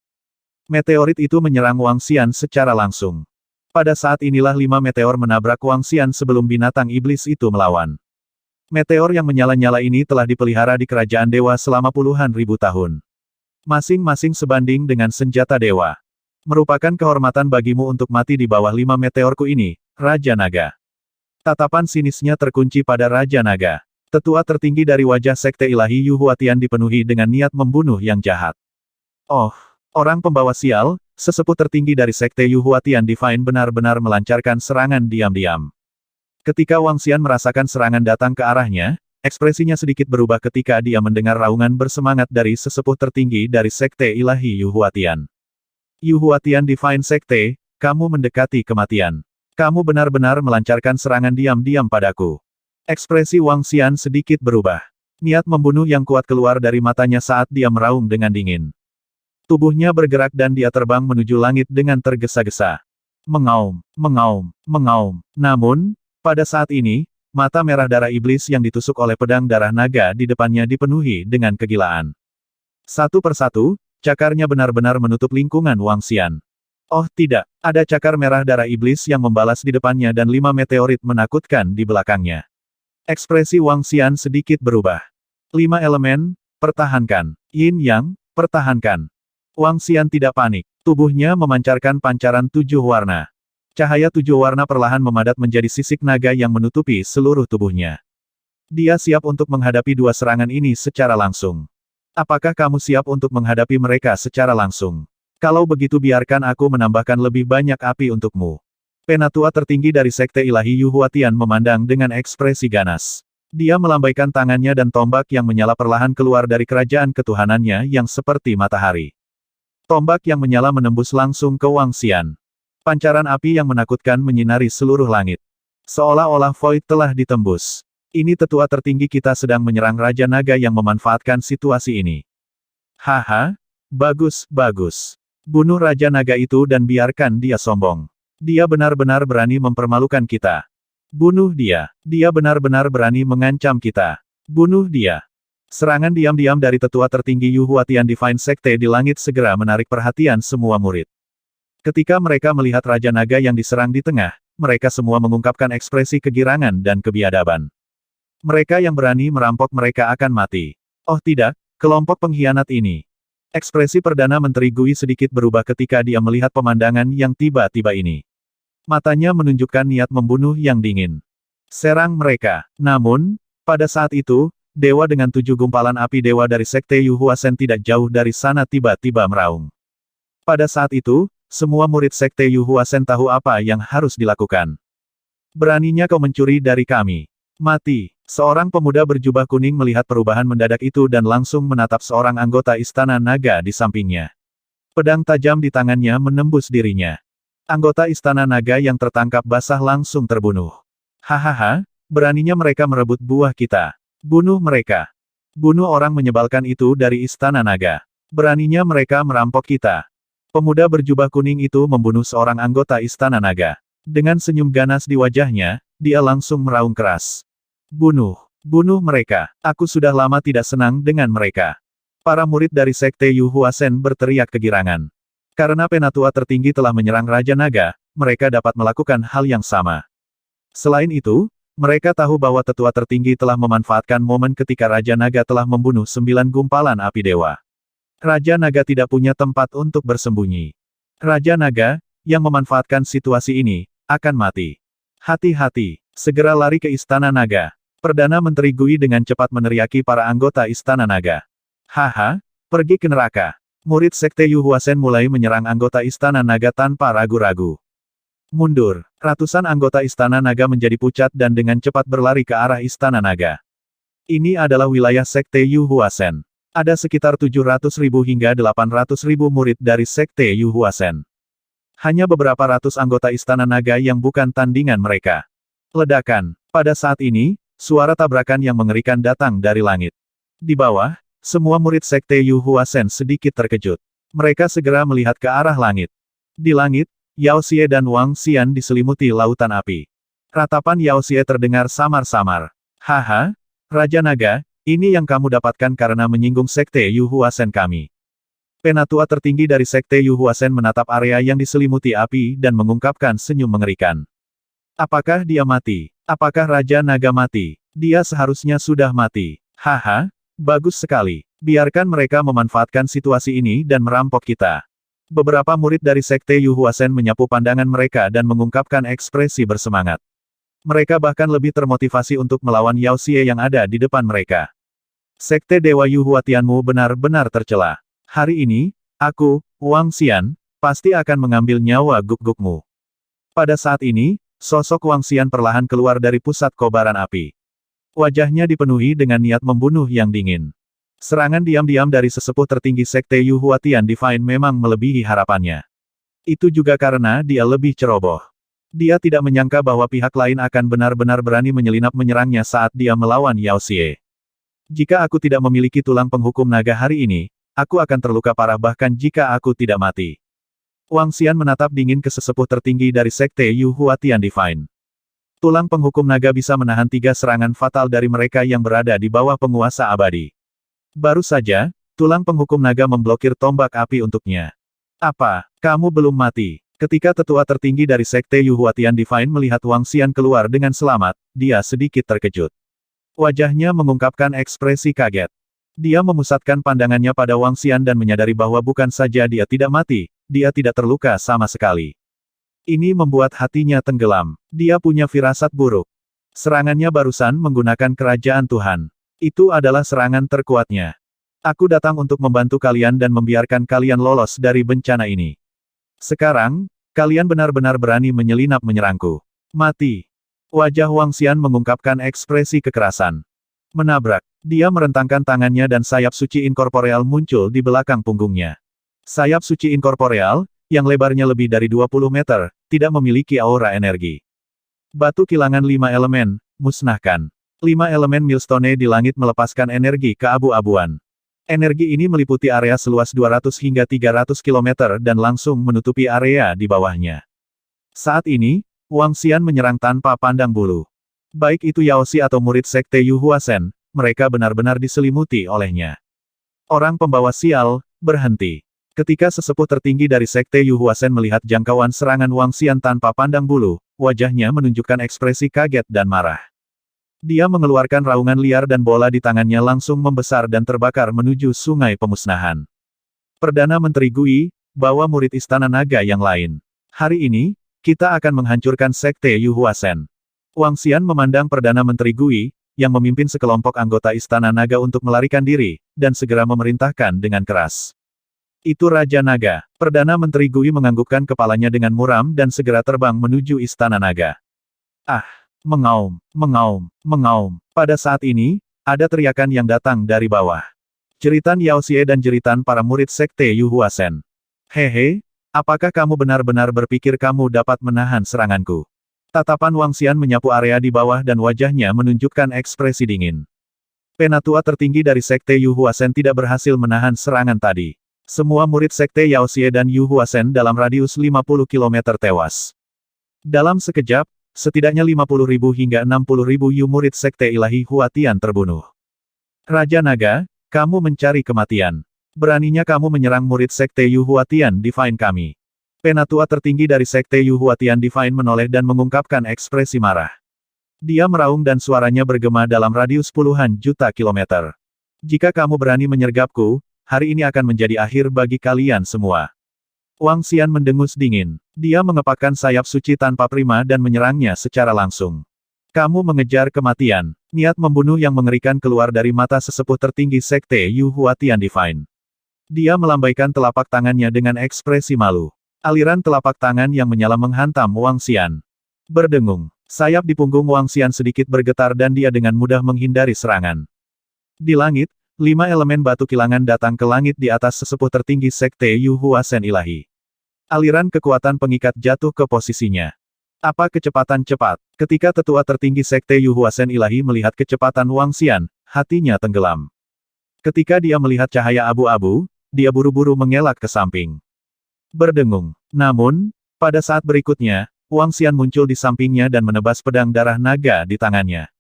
A: Meteorit itu menyerang Wang Xian secara langsung. Pada saat inilah 5 meteor menabrak Wang Xian sebelum binatang iblis itu melawan. Meteor yang menyala-nyala ini telah dipelihara di kerajaan dewa selama puluhan ribu tahun. Masing-masing sebanding dengan senjata dewa. Merupakan kehormatan bagimu untuk mati di bawah 5 meteorku ini, Raja Naga. Tatapan sinisnya terkunci pada Raja Naga. Tetua tertinggi dari wajah Sekte Ilahi Yu Huatian dipenuhi dengan niat membunuh yang jahat. Oh, orang pembawa sial, sesepuh tertinggi dari Sekte Yu Huatian Divine benar-benar melancarkan serangan diam-diam. Ketika Wang Xian merasakan serangan datang ke arahnya, ekspresinya sedikit berubah ketika dia mendengar raungan bersemangat dari sesepuh tertinggi dari Sekte Ilahi Yu Huatian. Yu Huatian Divine Sekte, kamu mendekati kematian. Kamu benar-benar melancarkan serangan diam-diam padaku. Ekspresi Wang Xian sedikit berubah. Niat membunuh yang kuat keluar dari matanya saat dia meraung dengan dingin. Tubuhnya bergerak dan dia terbang menuju langit dengan tergesa-gesa. Mengaum, mengaum, mengaum. Namun, pada saat ini, mata merah darah iblis yang ditusuk oleh pedang darah naga di depannya dipenuhi dengan kegilaan. Satu persatu, cakarnya benar-benar menutup lingkungan Wang Xian. Oh tidak, ada cakar merah darah iblis yang membalas di depannya dan 5 meteorit menakutkan di belakangnya. Ekspresi Wang Xian sedikit berubah. 5 elemen, pertahankan. Yin Yang, pertahankan. Wang Xian tidak panik. Tubuhnya memancarkan pancaran 7 warna. Cahaya 7 warna perlahan memadat menjadi sisik naga yang menutupi seluruh tubuhnya. Dia siap untuk menghadapi 2 serangan ini secara langsung. Apakah kamu siap untuk menghadapi mereka secara langsung? Kalau begitu biarkan aku menambahkan lebih banyak api untukmu. Penatua tertinggi dari Sekte Ilahi Yu Huatian memandang dengan ekspresi ganas. Dia melambaikan tangannya dan tombak yang menyala perlahan keluar dari kerajaan ketuhanannya yang seperti matahari. Tombak yang menyala menembus langsung ke Wang Xian. Pancaran api yang menakutkan menyinari seluruh langit. Seolah-olah void telah ditembus. Ini tetua tertinggi kita sedang menyerang Raja Naga yang memanfaatkan situasi ini. Haha, bagus, bagus. Bunuh Raja Naga itu dan biarkan dia sombong. Dia benar-benar berani mempermalukan kita. Bunuh dia. Dia benar-benar berani mengancam kita. Bunuh dia. Serangan diam-diam dari tetua tertinggi Yu Huatian Divine Sekte di langit segera menarik perhatian semua murid. Ketika mereka melihat Raja Naga yang diserang di tengah, mereka semua mengungkapkan ekspresi kegirangan dan kebiadaban. Mereka yang berani merampok mereka akan mati. Oh tidak, kelompok pengkhianat ini. Ekspresi Perdana Menteri Gui sedikit berubah ketika dia melihat pemandangan yang tiba-tiba ini. Matanya menunjukkan niat membunuh yang dingin. Serang mereka. Namun, pada saat itu, dewa dengan 7 gumpalan api dewa dari Sekte Yu Huasen tidak jauh dari sana tiba-tiba meraung. Pada saat itu, semua murid Sekte Yu Huasen tahu apa yang harus dilakukan. Beraninya kau mencuri dari kami. Mati. Seorang pemuda berjubah kuning melihat perubahan mendadak itu dan langsung menatap seorang anggota Istana Naga di sampingnya. Pedang tajam di tangannya menembus dirinya. Anggota Istana Naga yang tertangkap basah langsung terbunuh. Hahaha, beraninya mereka merebut buah kita. Bunuh mereka. Bunuh orang menyebalkan itu dari Istana Naga. Beraninya mereka merampok kita. Pemuda berjubah kuning itu membunuh seorang anggota Istana Naga. Dengan senyum ganas di wajahnya, dia langsung meraung keras. Bunuh. Bunuh mereka. Aku sudah lama tidak senang dengan mereka. Para murid dari Sekte Yu Huasen berteriak kegirangan. Karena penatua tertinggi telah menyerang Raja Naga, mereka dapat melakukan hal yang sama. Selain itu, mereka tahu bahwa tetua tertinggi telah memanfaatkan momen ketika Raja Naga telah membunuh 9 gumpalan api dewa. Raja Naga tidak punya tempat untuk bersembunyi. Raja Naga, yang memanfaatkan situasi ini, akan mati. Hati-hati, segera lari ke Istana Naga. Perdana Menteri Gui dengan cepat meneriaki para anggota Istana Naga. Haha, pergi ke neraka. Murid Sekte Yu Huasen mulai menyerang anggota Istana Naga tanpa ragu-ragu. Mundur. Ratusan anggota Istana Naga menjadi pucat dan dengan cepat berlari ke arah Istana Naga. Ini adalah wilayah Sekte Yu Huasen. Ada sekitar 700.000 hingga 800.000 murid dari Sekte Yu Huasen. Hanya beberapa ratus anggota Istana Naga yang bukan tandingan mereka. Ledakan. Pada saat ini, suara tabrakan yang mengerikan datang dari langit. Di bawah, Semua murid Sekte Yu Huasen sedikit terkejut. Mereka segera melihat ke arah langit. Di langit, Yao Xie dan Wang Xian diselimuti lautan api. Ratapan Yao Xie terdengar samar-samar. Haha, Raja Naga, ini yang kamu dapatkan karena menyinggung Sekte Yu Huasen kami. Penatua tertinggi dari Sekte Yu Huasen menatap area yang diselimuti api dan mengungkapkan senyum mengerikan. Apakah dia mati? Apakah Raja Naga mati? Dia seharusnya sudah mati. Haha, bagus sekali. Biarkan mereka memanfaatkan situasi ini dan merampok kita. Beberapa murid dari Sekte Yu Huasen menyapu pandangan mereka dan mengungkapkan ekspresi bersemangat. Mereka bahkan lebih termotivasi untuk melawan Yao Xie yang ada di depan mereka. Sekte Dewa Yu Huatianmu benar-benar tercela. Hari ini, aku, Wang Xian, pasti akan mengambil nyawa guk-gukmu. Pada saat ini, sosok Wang Xian perlahan keluar dari pusat kobaran api. Wajahnya dipenuhi dengan niat membunuh yang dingin. Serangan diam-diam dari sesepuh tertinggi Sekte Yu Huatian Divine memang melebihi harapannya. Itu juga karena dia lebih ceroboh. Dia tidak menyangka bahwa pihak lain akan benar-benar berani menyelinap menyerangnya saat dia melawan Yao Xie. Jika aku tidak memiliki tulang penghukum naga hari ini, aku akan terluka parah bahkan jika aku tidak mati. Wang Xian menatap dingin ke sesepuh tertinggi dari Sekte Yu Huatian Divine. Tulang penghukum naga bisa menahan 3 serangan fatal dari mereka yang berada di bawah penguasa abadi. Baru saja, tulang penghukum naga memblokir tombak api untuknya. Apa, kamu belum mati? Ketika tetua tertinggi dari Sekte Yu Huatian Divine melihat Wang Xian keluar dengan selamat, dia sedikit terkejut. Wajahnya mengungkapkan ekspresi kaget. Dia memusatkan pandangannya pada Wang Xian dan menyadari bahwa bukan saja dia tidak mati, dia tidak terluka sama sekali. Ini membuat hatinya tenggelam. Dia punya firasat buruk. Serangannya barusan menggunakan kerajaan Tuhan. Itu adalah serangan terkuatnya. Aku datang untuk membantu kalian dan membiarkan kalian lolos dari bencana ini. Sekarang, kalian benar-benar berani menyelinap menyerangku. Mati. Wajah Wang Xian mengungkapkan ekspresi kekerasan. Menabrak. Dia merentangkan tangannya dan sayap suci inkorporeal muncul di belakang punggungnya. Sayap suci inkorporeal, yang lebarnya lebih dari 20 meter, tidak memiliki aura energi. Batu kilangan 5 elemen, musnahkan. 5 elemen Millstone di langit melepaskan energi keabu-abuan. Energi ini meliputi area seluas 200 hingga 300 km dan langsung menutupi area di bawahnya. Saat ini, Wang Xian menyerang tanpa pandang bulu. Baik itu Yao Xie atau murid Sekte Yu Huasen, mereka benar-benar diselimuti olehnya. Orang pembawa sial, berhenti. Ketika sesepuh tertinggi dari Sekte Yu Huasen melihat jangkauan serangan Wang Xian tanpa pandang bulu, wajahnya menunjukkan ekspresi kaget dan marah. Dia mengeluarkan raungan liar dan bola di tangannya langsung membesar dan terbakar menuju sungai pemusnahan. Perdana Menteri Gui, bawa murid Istana Naga yang lain. Hari ini, kita akan menghancurkan Sekte Yu Huasen. Wang Xian memandang Perdana Menteri Gui, yang memimpin sekelompok anggota Istana Naga untuk melarikan diri, dan segera memerintahkan dengan keras. Itu Raja Naga. Perdana Menteri Gui menganggukkan kepalanya dengan muram dan segera terbang menuju Istana Naga. Ah! Mengaum, mengaum, mengaum. Pada saat ini, ada teriakan yang datang dari bawah. Jeritan Yao Xie dan jeritan para murid Sekte Yu Huasen. Hehe, apakah kamu benar-benar berpikir kamu dapat menahan seranganku? Tatapan Wang Xian menyapu area di bawah dan wajahnya menunjukkan ekspresi dingin. Penatua tertinggi dari Sekte Yu Huasen tidak berhasil menahan serangan tadi. Semua murid Sekte Yao Xie dan Yu Huasen dalam radius 50 km tewas. Dalam sekejap, setidaknya 50.000 hingga 60.000 Yu murid Sekte Ilahi Huatian terbunuh. Raja Naga, kamu mencari kematian. Beraninya kamu menyerang murid Sekte Yu Huatian Divine kami. Penatua tertinggi dari Sekte Yu Huatian Divine menoleh dan mengungkapkan ekspresi marah. Dia meraung dan suaranya bergema dalam radius puluhan juta kilometer. Jika kamu berani menyergapku, hari ini akan menjadi akhir bagi kalian semua. Wang Xian mendengus dingin. Dia mengepakkan sayap suci tanpa prima dan menyerangnya secara langsung. Kamu mengejar kematian. Niat membunuh yang mengerikan keluar dari mata sesepuh tertinggi Sekte Yu Huatian Divine. Dia melambaikan telapak tangannya dengan ekspresi malu. Aliran telapak tangan yang menyala menghantam Wang Xian. Berdengung. Sayap di punggung Wang Xian sedikit bergetar dan dia dengan mudah menghindari serangan. Di langit, 5 elemen batu kilangan datang ke langit di atas sesepuh tertinggi Sekte Yu Huasen Ilahi. Aliran kekuatan pengikat jatuh ke posisinya. Apa kecepatan cepat? Ketika tetua tertinggi Sekte Yu Huasen Ilahi melihat kecepatan Wang Xian, hatinya tenggelam. Ketika dia melihat cahaya abu-abu, dia buru-buru mengelak ke samping. Berdengung. Namun, pada saat berikutnya, Wang Xian muncul di sampingnya dan menebas pedang darah naga di tangannya.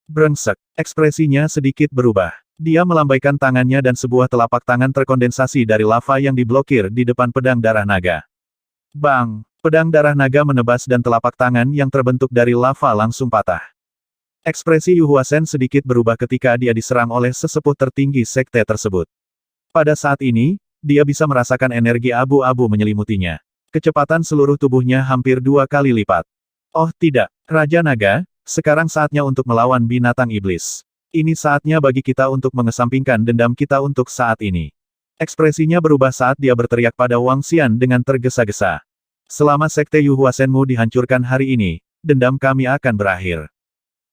A: Brengsek. Ekspresinya sedikit berubah. Dia melambaikan tangannya dan sebuah telapak tangan terkondensasi dari lava yang diblokir di depan pedang darah naga. Bang! Pedang darah naga menebas dan telapak tangan yang terbentuk dari lava langsung patah. Ekspresi Yu Huasen sedikit berubah ketika dia diserang oleh sesepuh tertinggi sekte tersebut. Pada saat ini, dia bisa merasakan energi abu-abu menyelimutinya. Kecepatan seluruh tubuhnya hampir 2 kali lipat. Oh tidak, Raja Naga, sekarang saatnya untuk melawan binatang iblis. Ini saatnya bagi kita untuk mengesampingkan dendam kita untuk saat ini. Ekspresinya berubah saat dia berteriak pada Wang Xian dengan tergesa-gesa. Selama sekte Yu Huasenmu dihancurkan hari ini, dendam kami akan berakhir.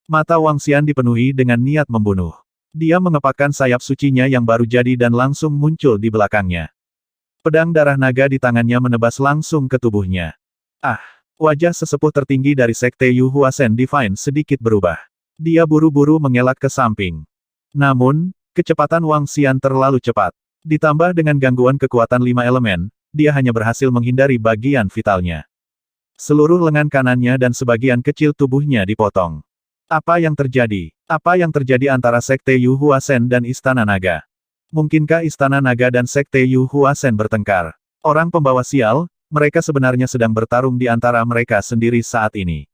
A: Mata Wang Xian dipenuhi dengan niat membunuh. Dia mengepakkan sayap sucinya yang baru jadi dan langsung muncul di belakangnya. Pedang darah naga di tangannya menebas langsung ke tubuhnya. Ah! Wajah sesepuh tertinggi dari sekte Yu Huasen Divine sedikit berubah. Dia buru-buru mengelak ke samping. Namun, kecepatan Wang Xian terlalu cepat. Ditambah dengan gangguan kekuatan 5 elemen, dia hanya berhasil menghindari bagian vitalnya. Seluruh lengan kanannya dan sebagian kecil tubuhnya dipotong. Apa yang terjadi? Apa yang terjadi antara sekte Yu Huasen dan Istana Naga? Mungkinkah Istana Naga dan sekte Yu Huasen bertengkar? Orang pembawa sial, mereka sebenarnya sedang bertarung di antara mereka sendiri saat ini.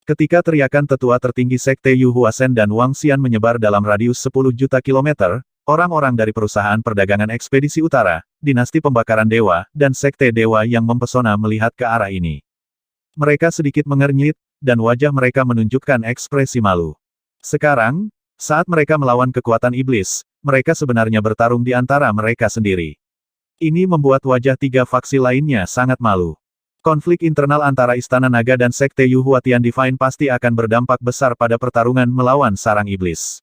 A: Ketika teriakan tetua tertinggi sekte Yu Huasen dan Wang Xian menyebar dalam radius 10 juta kilometer, orang-orang dari perusahaan perdagangan ekspedisi utara, dinasti pembakaran dewa, dan sekte dewa yang mempesona melihat ke arah ini. Mereka sedikit mengernyit, dan wajah mereka menunjukkan ekspresi malu. Sekarang, saat mereka melawan kekuatan iblis, mereka sebenarnya bertarung di antara mereka sendiri. Ini membuat wajah 3 faksi lainnya sangat malu. Konflik internal antara Istana Naga dan sekte Yu Huatian Divine pasti akan berdampak besar pada pertarungan melawan sarang iblis.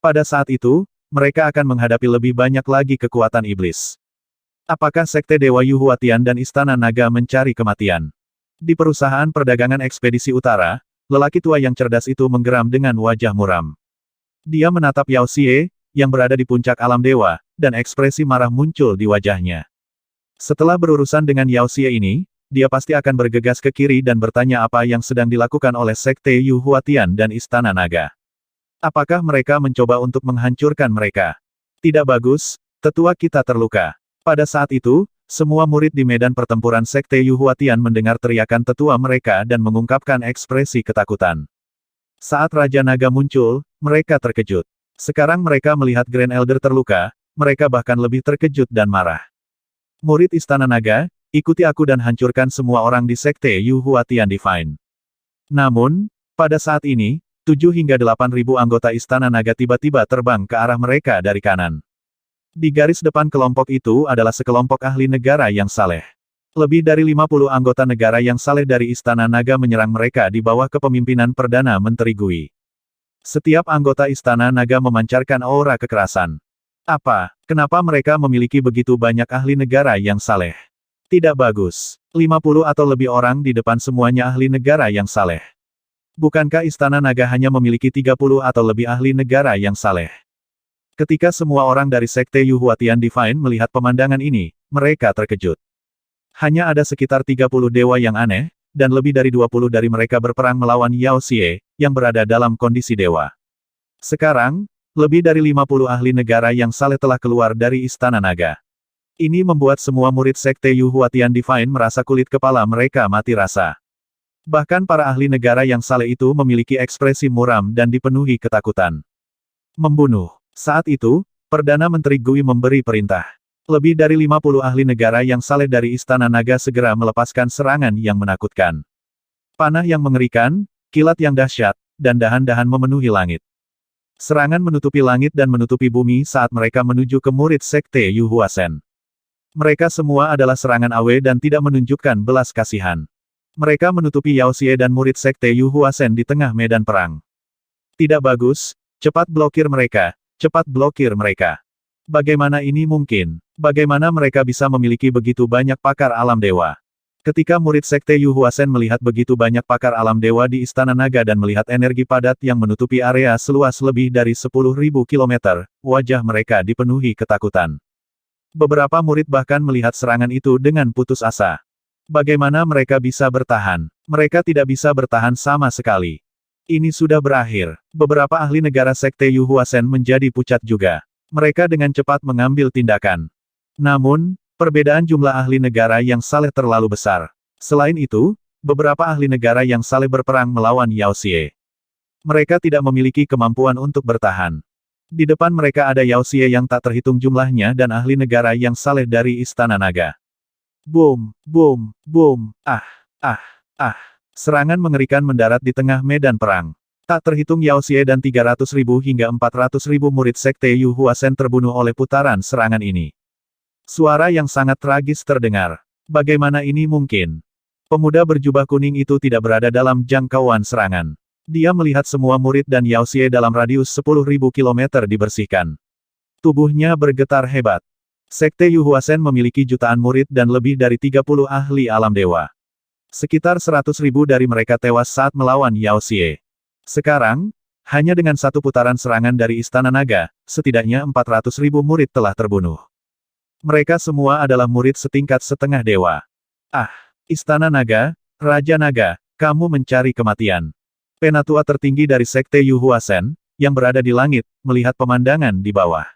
A: Pada saat itu, mereka akan menghadapi lebih banyak lagi kekuatan iblis. Apakah sekte Dewa Yu Huatian dan Istana Naga mencari kematian? Di perusahaan perdagangan ekspedisi utara, lelaki tua yang cerdas itu menggeram dengan wajah muram. Dia menatap Yao Xie, yang berada di puncak alam dewa, dan ekspresi marah muncul di wajahnya. Setelah berurusan dengan Yao Xie ini, dia pasti akan bergegas ke kiri dan bertanya apa yang sedang dilakukan oleh sekte Yu Huatian dan Istana Naga. Apakah mereka mencoba untuk menghancurkan mereka? Tidak bagus, tetua kita terluka. Pada saat itu, semua murid di medan pertempuran sekte Yu Huatian mendengar teriakan tetua mereka dan mengungkapkan ekspresi ketakutan. Saat Raja Naga muncul, mereka terkejut. Sekarang mereka melihat Grand Elder terluka, mereka bahkan lebih terkejut dan marah. Murid Istana Naga, ikuti aku dan hancurkan semua orang di sekte Yu Huatian Divine. Namun, pada saat ini, 7 hingga 8.000 anggota Istana Naga tiba-tiba terbang ke arah mereka dari kanan. Di garis depan kelompok itu adalah sekelompok ahli negara yang saleh. Lebih dari 50 anggota negara yang saleh dari Istana Naga menyerang mereka di bawah kepemimpinan Perdana Menteri Gui. Setiap anggota Istana Naga memancarkan aura kekerasan. Apa? Kenapa mereka memiliki begitu banyak ahli negara yang saleh? Tidak bagus. 50 atau lebih orang di depan semuanya ahli negara yang saleh. Bukankah Istana Naga hanya memiliki 30 atau lebih ahli negara yang saleh? Ketika semua orang dari sekte Yu Huatian Divine melihat pemandangan ini, mereka terkejut. Hanya ada sekitar 30 dewa yang aneh, dan lebih dari 20 dari mereka berperang melawan Yao Xie, yang berada dalam kondisi dewa. Sekarang, lebih dari 50 ahli negara yang saleh telah keluar dari Istana Naga. Ini membuat semua murid sekte Yu Huatian Divine merasa kulit kepala mereka mati rasa. Bahkan para ahli negara yang saleh itu memiliki ekspresi muram dan dipenuhi ketakutan. Membunuh. Saat itu, Perdana Menteri Gui memberi perintah. Lebih dari 50 ahli negara yang saleh dari Istana Naga segera melepaskan serangan yang menakutkan. Panah yang mengerikan, kilat yang dahsyat, dan dahan-dahan memenuhi langit. Serangan menutupi langit dan menutupi bumi saat mereka menuju ke murid sekte Yu Huasen. Mereka semua adalah serangan AW dan tidak menunjukkan belas kasihan. Mereka menutupi Yao Xie dan murid sekte Yu Huasen di tengah medan perang. Tidak bagus, cepat blokir mereka, cepat blokir mereka. Bagaimana ini mungkin? Bagaimana mereka bisa memiliki begitu banyak pakar alam dewa? Ketika murid Sekte Yu Huasen melihat begitu banyak pakar alam dewa di Istana Naga dan melihat energi padat yang menutupi area seluas lebih dari 10.000 kilometer, wajah mereka dipenuhi ketakutan. Beberapa murid bahkan melihat serangan itu dengan putus asa. Bagaimana mereka bisa bertahan? Mereka tidak bisa bertahan sama sekali. Ini sudah berakhir. Beberapa ahli negara Sekte Yu Huasen menjadi pucat juga. Mereka dengan cepat mengambil tindakan. Namun, perbedaan jumlah ahli negara yang saleh terlalu besar. Selain itu, beberapa ahli negara yang saleh berperang melawan Yao Xie. Mereka tidak memiliki kemampuan untuk bertahan. Di depan mereka ada Yao Xie yang tak terhitung jumlahnya dan ahli negara yang saleh dari Istana Naga. Boom, boom, boom, Serangan mengerikan mendarat di tengah medan perang. Tak terhitung Yao Xie dan 300.000 hingga 400.000 murid Sekte Yu Huasen terbunuh oleh putaran serangan ini. Suara yang sangat tragis terdengar. Bagaimana ini mungkin? Pemuda berjubah kuning itu tidak berada dalam jangkauan serangan. Dia melihat semua murid dan Yao Xie dalam radius 10.000 kilometer dibersihkan. Tubuhnya bergetar hebat. Sekte Yu Huasen memiliki jutaan murid dan lebih dari 30 ahli alam dewa. Sekitar 100.000 dari mereka tewas saat melawan Yao Xie. Sekarang, hanya dengan satu putaran serangan dari Istana Naga, setidaknya 400.000 murid telah terbunuh. Mereka semua adalah murid setingkat setengah dewa. Istana Naga, Raja Naga, kamu mencari kematian. Penatua tertinggi dari Sekte Yu Huasen, yang berada di langit, melihat pemandangan di bawah.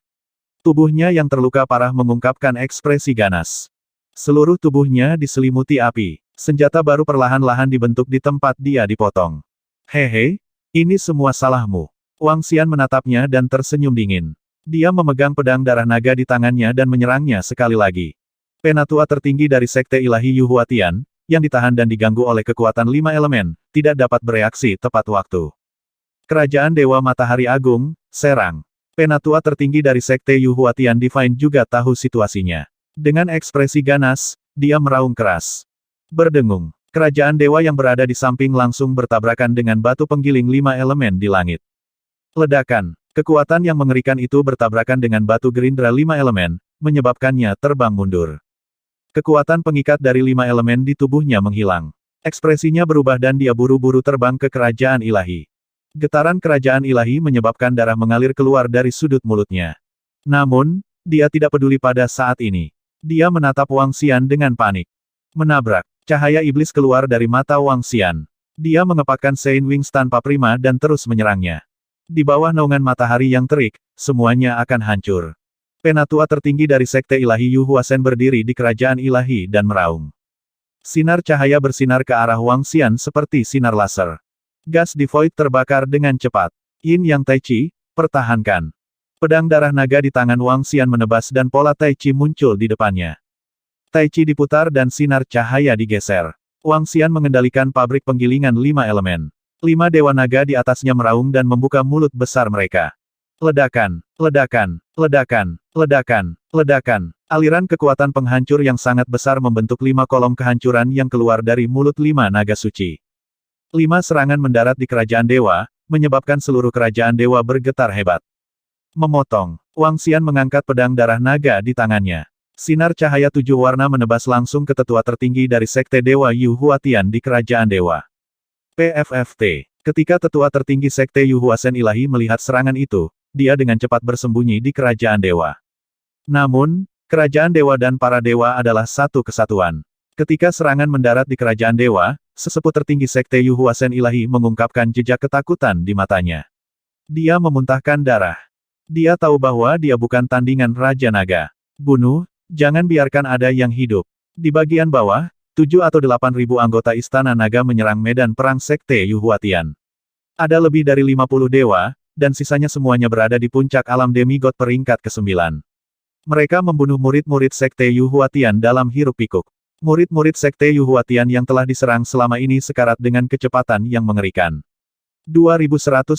A: Tubuhnya yang terluka parah mengungkapkan ekspresi ganas. Seluruh tubuhnya diselimuti api. Senjata baru perlahan-lahan dibentuk di tempat dia dipotong. Hehe, ini semua salahmu. Wang Xian menatapnya dan tersenyum dingin. Dia memegang pedang darah naga di tangannya dan menyerangnya sekali lagi. Penatua tertinggi dari Sekte Ilahi Yu Huatian, yang ditahan dan diganggu oleh kekuatan 5 elemen, tidak dapat bereaksi tepat waktu. Kerajaan Dewa Matahari Agung, serang. Penatua tertinggi dari Sekte Yu Huatian Divine juga tahu situasinya. Dengan ekspresi ganas, dia meraung keras. Berdengung. Kerajaan dewa yang berada di samping langsung bertabrakan dengan batu penggiling 5 elemen di langit. Ledakan. Kekuatan yang mengerikan itu bertabrakan dengan batu gerindra 5 elemen, menyebabkannya terbang mundur. Kekuatan pengikat dari 5 elemen di tubuhnya menghilang. Ekspresinya berubah dan dia buru-buru terbang ke kerajaan ilahi. Getaran kerajaan ilahi menyebabkan darah mengalir keluar dari sudut mulutnya. Namun, dia tidak peduli pada saat ini. Dia menatap Wang Xian dengan panik. Menabrak. Cahaya iblis keluar dari mata Wang Xian. Dia mengepakkan Saint Wings tanpa prima dan terus menyerangnya. Di bawah naungan matahari yang terik, semuanya akan hancur. Penatua tertinggi dari Sekte Ilahi Yu Huasen berdiri di kerajaan ilahi dan meraung. Sinar cahaya bersinar ke arah Wang Xian seperti sinar laser. Gas di Void terbakar dengan cepat. Yin Yang Tai Chi, pertahankan. Pedang darah naga di tangan Wang Xian menebas dan pola Tai Chi muncul di depannya. Tai Chi diputar dan sinar cahaya digeser. Wang Xian mengendalikan pabrik penggilingan 5 elemen. 5 dewa naga di atasnya meraung dan membuka mulut besar mereka. Ledakan, ledakan, ledakan, ledakan, ledakan. Aliran kekuatan penghancur yang sangat besar membentuk 5 kolom kehancuran yang keluar dari mulut 5 naga suci. 5 serangan mendarat di kerajaan dewa, menyebabkan seluruh kerajaan dewa bergetar hebat. Memotong. Wang Xian mengangkat pedang darah naga di tangannya. Sinar cahaya 7 warna menebas langsung ke tetua tertinggi dari Sekte Dewa Yu Huatian di kerajaan dewa. PFFT. Ketika tetua tertinggi Sekte Yu Huasen Ilahi melihat serangan itu, dia dengan cepat bersembunyi di kerajaan dewa. Namun, kerajaan dewa dan para dewa adalah satu kesatuan. Ketika serangan mendarat di kerajaan dewa, sesepuh tertinggi Sekte Yu Huasen Ilahi mengungkapkan jejak ketakutan di matanya. Dia memuntahkan darah. Dia tahu bahwa dia bukan tandingan Raja Naga. Bunuh, jangan biarkan ada yang hidup. Di bagian bawah, 7 atau 8.000 anggota Istana Naga menyerang medan perang Sekte Yu Huatian. Ada lebih dari 50 dewa, dan sisanya semuanya berada di puncak alam demigod peringkat ke-9. Mereka membunuh murid-murid Sekte Yu Huatian dalam hiruk-pikuk. Murid-murid Sekte Yu Huatian yang telah diserang selama ini sekarat dengan kecepatan yang mengerikan. 2110